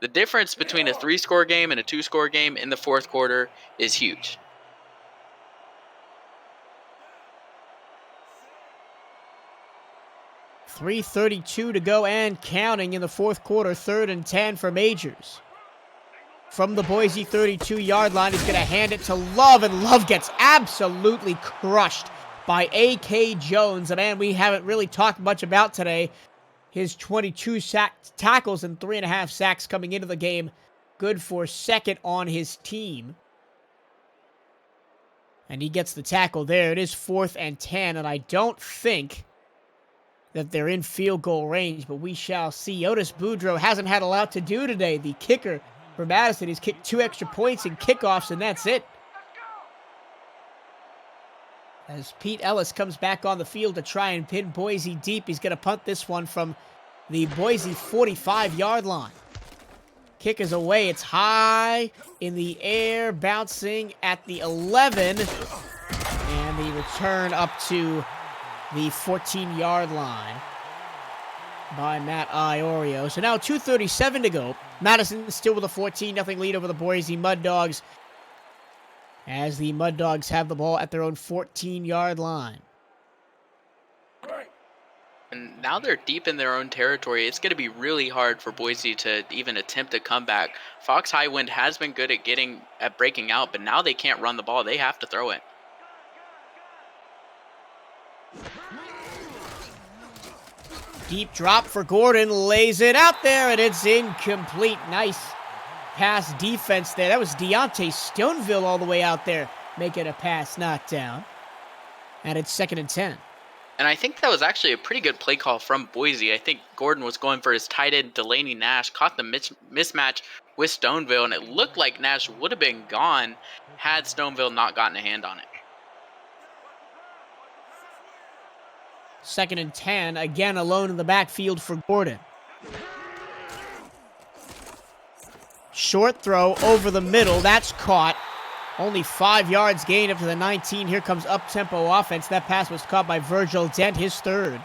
the difference between a 3-score game and a 2-score game in the fourth quarter is huge. .332 to go and counting in the fourth quarter. 3rd and 10 for Majors. From the Boise 32-yard line, he's going to hand it to Love, and Love gets absolutely crushed by A.K. Jones, a man we haven't really talked much about today. His 22 tackles and 3.5 sacks coming into the game. Good for 2nd on his team. And he gets the tackle there. It is 4th and 10, and I don't think that they're in field goal range, but we shall see. Otis Boudreaux hasn't had a lot to do today. The kicker for Madison, he's kicked 2 extra points in kickoffs, and that's it. As Pete Ellis comes back on the field to try and pin Boise deep, he's going to punt this one from the Boise 45-yard line. Kick is away. It's high in the air, bouncing at the 11. And the return up to the 14-yard line by Matt Iorio. So now 2:37 to go. Madison still with a 14-0 lead over the Boise Mud Dogs, as the Mud Dogs have the ball at their own 14-yard line. And now they're deep in their own territory. It's going to be really hard for Boise to even attempt a comeback. Fox Highwind has been good at breaking out, but now they can't run the ball. They have to throw it. Deep drop for Gordon, lays it out there, and it's incomplete. Nice pass defense there. That was Deontay Stoneville all the way out there, making a pass knockdown. And it's 2nd and 10. And I think that was actually a pretty good play call from Boise. I think Gordon was going for his tight end, Delaney Nash, caught the mismatch with Stoneville, and it looked like Nash would have been gone had Stoneville not gotten a hand on it. 2nd and 10, again alone in the backfield for Gordon. Short throw over the middle, that's caught. Only 5 yards gained up to the 19. Here comes up-tempo offense. That pass was caught by Virgil Dent, his 3rd.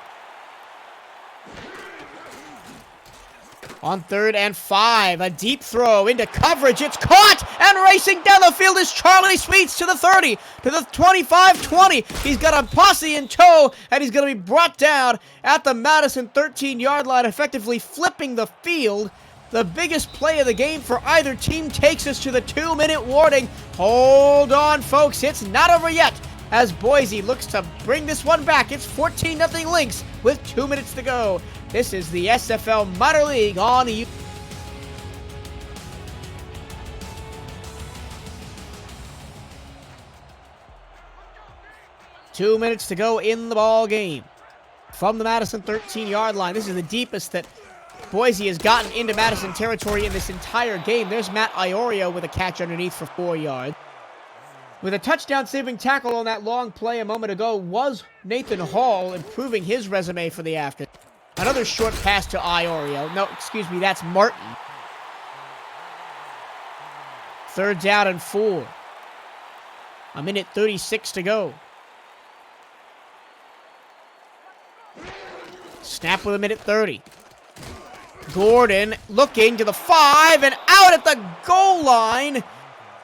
On 3rd and 5, a deep throw into coverage. It's caught, and racing down the field is Charlie Sweets to the 30, to the 25-20. He's got a posse in tow, and he's going to be brought down at the Madison 13-yard line, effectively flipping the field. The biggest play of the game for either team takes us to the 2-minute warning. Hold on, folks. It's not over yet, as Boise looks to bring this one back. It's 14-0 Lynx with 2 minutes to go. This is the SFL Minor League on the 2 minutes to go in the ball game. From the Madison 13-yard line, this is the deepest that Boise has gotten into Madison territory in this entire game. There's Matt Iorio with a catch underneath for 4 yards. With a touchdown-saving tackle on that long play a moment ago was Nathan Hall, improving his resume for the afternoon. Another short pass to Iorio. No, excuse me, that's Martin. 3rd down and 4. 1:36 to go. Snap with 1:30. Gordon looking to the 5, and out at the goal line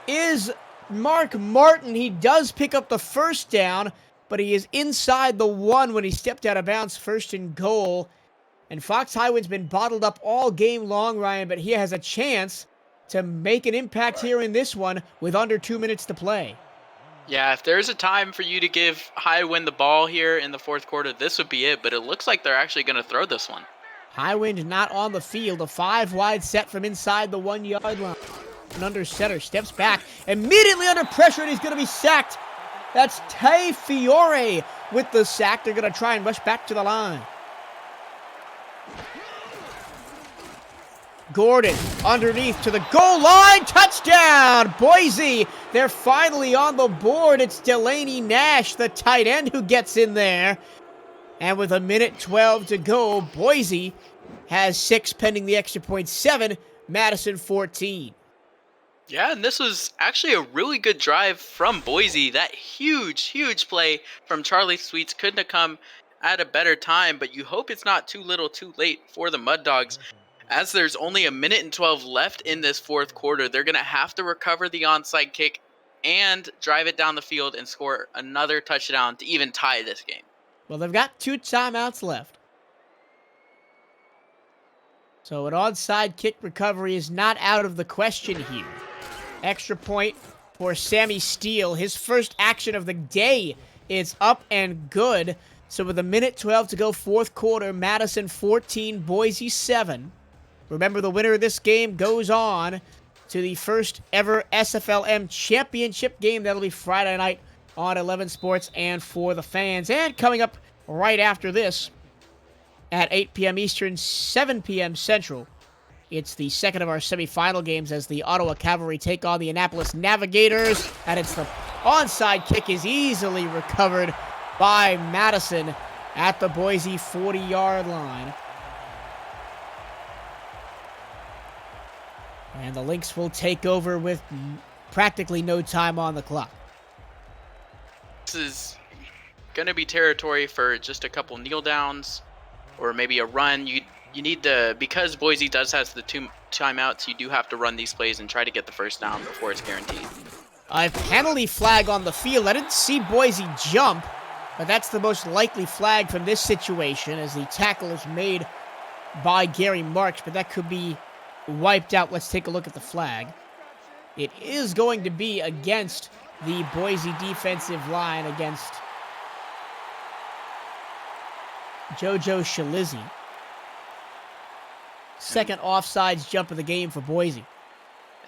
is Mark Martin. He does pick up the 1st down, but he is inside the 1 when he stepped out of bounds. 1st and goal. And Fox Highwind's been bottled up all game long, Ryan, but he has a chance to make an impact here in this one with under 2 minutes to play. Yeah, if there's a time for you to give Highwind the ball here in the fourth quarter, this would be it, but it looks like they're actually going to throw this one. Highwind not on the field. A 5-wide set from inside the 1-yard line. An under center steps back, immediately under pressure, and he's going to be sacked That's Tay Fiore with the sack. They're going to try and rush back to the line. Gordon underneath to the goal line. Touchdown, Boise. They're finally on the board. It's Delaney Nash, the tight end, who gets in there. And with a minute 12 to go, Boise has 6 pending the extra point, 7. Madison 14. Yeah, and this was actually a really good drive from Boise. That huge play from Charlie Sweets couldn't have come at a better time, but you hope it's not too little too late for the Mud Dogs. As there's only a minute and 12 left in this fourth quarter, they're going to have to recover the onside kick and drive it down the field and score another touchdown to even tie this game. Well, they've got 2 timeouts left. So an onside kick recovery is not out of the question here. Extra point for Sammy Steele. His first action of the day is up and good. So with a minute 12 to go, fourth quarter, Madison 14, Boise 7. Remember, the winner of this game goes on to the first ever SFLm championship game. That'll be Friday night on 11 Sports and for the fans. And coming up right after this at 8 p.m. Eastern, 7 p.m. Central, it's the second of our semifinal games as the Ottawa Cavalry take on the Annapolis Navigators. And it's the onside kick is easily recovered by Madison at the Boise 40-yard line. And the Lynx will take over with practically no time on the clock. This is going to be territory for just a couple kneel downs or maybe a run. You need to, because Boise does have the 2 timeouts, you do have to run these plays and try to get the first down before it's guaranteed. A penalty flag on the field. I didn't see Boise jump, but that's the most likely flag from this situation as the tackle is made by Gary Marks, but that could be wiped out. Let's take a look at the flag. It is going to be against the Boise defensive line, against JoJo Shalizzi. Second offsides jump of the game for Boise.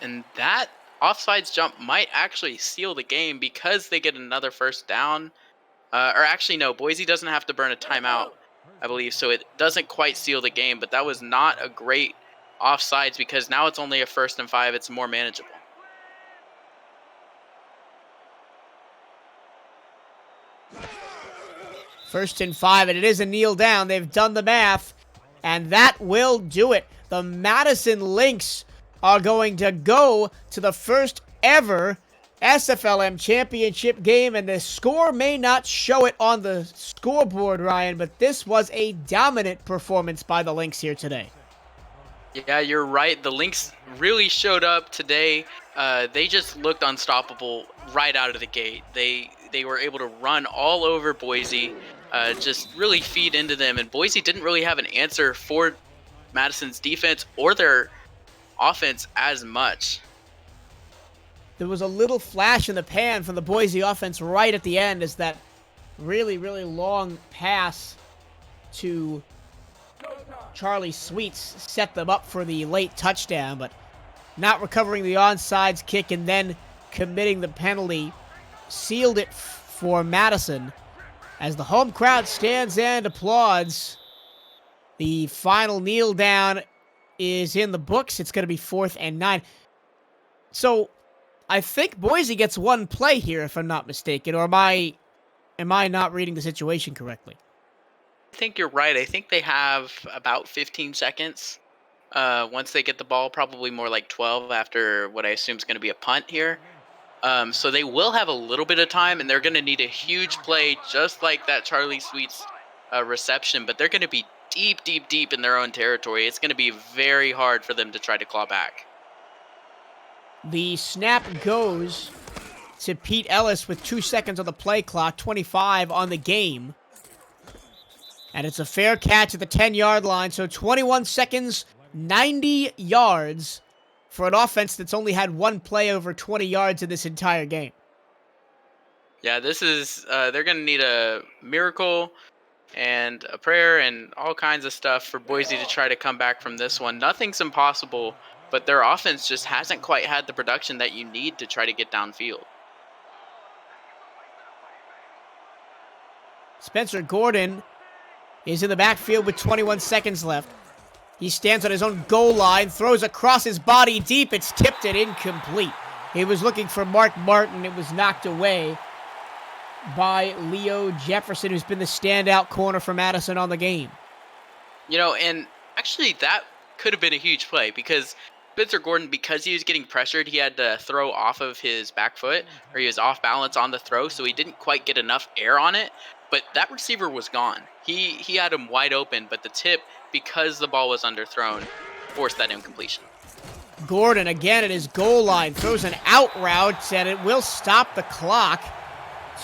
And that offsides jump might actually seal the game because they get another first down. Or actually, no, Boise doesn't have to burn a timeout, I believe, so it doesn't quite seal the game, but that was not a great offsides because now it's only a 1st and 5. It's more manageable. First and 5, and it is a kneel down. They've done the math, and that will do it. The Madison Lynx are going to go to the first ever SFLm championship game, and the score may not show it on the scoreboard, Ryan, but this was a dominant performance by the Lynx here today. Yeah, you're right. The Lynx really showed up today. They just looked unstoppable right out of the gate. They were able to run all over Boise, just really feed into them. And Boise didn't really have an answer for Madison's defense or their offense as much. There was a little flash in the pan from the Boise offense right at the end as that really, really long pass to Charlie Sweets set them up for the late touchdown, but not recovering the onside kick and then committing the penalty sealed it for Madison as the home crowd stands and applauds. The final kneel down is in the books. It's going to be 4th and 9. So I think Boise gets one play here, if I'm not mistaken, or am I not reading the situation correctly? I think you're right. I think they have about 15 seconds once they get the ball, probably more like 12 after what I assume is going to be a punt here. So they will have a little bit of time, and they're going to need a huge play just like that Charlie Sweets reception, but they're going to be deep in their own territory. It's going to be very hard for them to try to claw back. The snap goes to Pete Ellis with 2 seconds on the play clock, 25 on the game. And it's a fair catch at the 10-yard line, so 21 seconds, 90 yards for an offense that's only had one play over 20 yards in this entire game. Yeah, this is, they're going to need a miracle and a prayer and all kinds of stuff for Boise to try to come back from this one. Nothing's impossible, but their offense just hasn't quite had the production that you need to try to get downfield. Spencer Gordon is in the backfield with 21 seconds left. He stands on his own goal line, throws across his body deep. It's tipped and incomplete. He was looking for Mark Martin. It was knocked away by Leo Jefferson, who's been the standout corner for Madison on the game. You know, and actually that could have been a huge play because Spencer Gordon, because he was getting pressured, he had to throw off of his back foot, or he was off balance on the throw, so he didn't quite get enough air on it. But that receiver was gone. He had him wide open, but the tip, because the ball was underthrown, forced that incompletion. Gordon again at his goal line throws an out route, and it will stop the clock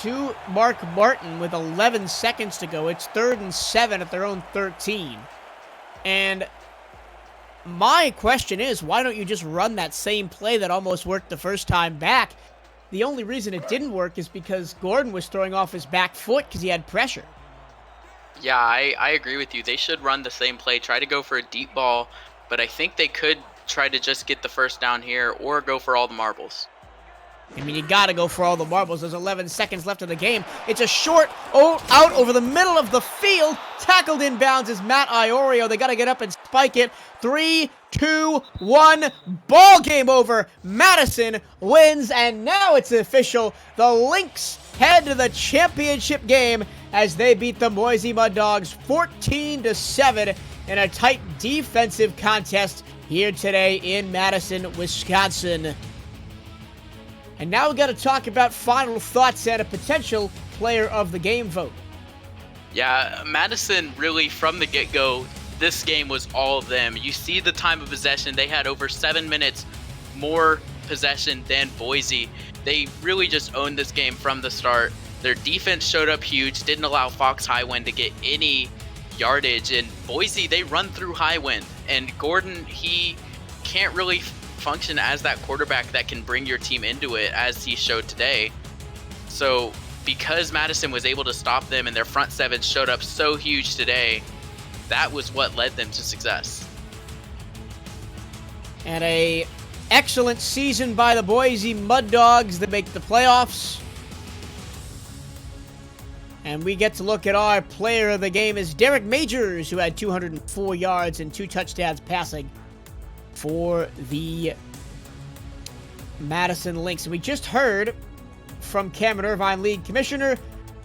to Mark Martin with 11 seconds to go. It's 3rd and 7 at their own 13. And my question is, why don't you just run that same play that almost worked the first time back? The only reason it didn't work is because Gordon was throwing off his back foot because he had pressure. Yeah, I agree with you. They should run the same play, try to go for a deep ball, but I think they could try to just get the first down here or go for all the marbles. I mean, you gotta go for all the marbles. There's 11 seconds left in the game. It's a short out over the middle of the field. Tackled inbounds is Matt Iorio. They gotta get up and spike it. 3, 2, 1. Ball game over. Madison wins, and now it's official. The Lynx head to the championship game as they beat the Boise Mud Dogs 14-7 in a tight defensive contest here today in Madison, Wisconsin. And now we got to talk about final thoughts and a potential player of the game vote. Yeah, Madison really, from the get-go, this game was all of them. You see the time of possession. They had over 7 minutes more possession than Boise. They really just owned this game from the start. Their defense showed up huge, didn't allow Fox Highwind to get any yardage. And Boise, they run through Highwind. And Gordon, he can't really function as that quarterback that can bring your team into it, as he showed today. So because Madison was able to stop them and their front seven showed up so huge today, that was what led them to success. And a excellent season by the Boise Mud Dogs that make the playoffs. And we get to look at our player of the game is Derek Majors, who had 204 yards and 2 touchdowns passing for the Madison Lynx. And we just heard from Cameron Irvine, league commissioner,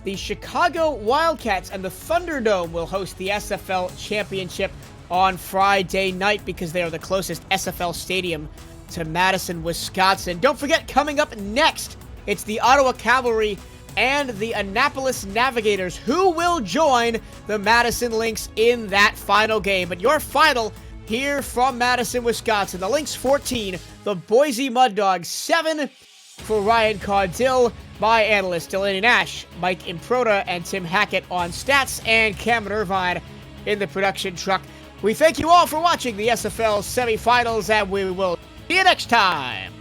the Chicago Wildcats and the Thunderdome will host the SFL championship on Friday night because they are the closest SFL stadium to Madison, Wisconsin. Don't forget, coming up next, it's the Ottawa Cavalry and the Annapolis Navigators who will join the Madison Lynx in that final game. But your final here from Madison, Wisconsin, the Lynx 14, the Boise Mud Dogs 7. For Ryan Caudill, my analysts Delaney Nash, Mike Improta, and Tim Hackett on stats, and Cameron Irvine in the production truck. We thank you all for watching the SFL semifinals, and we will see you next time.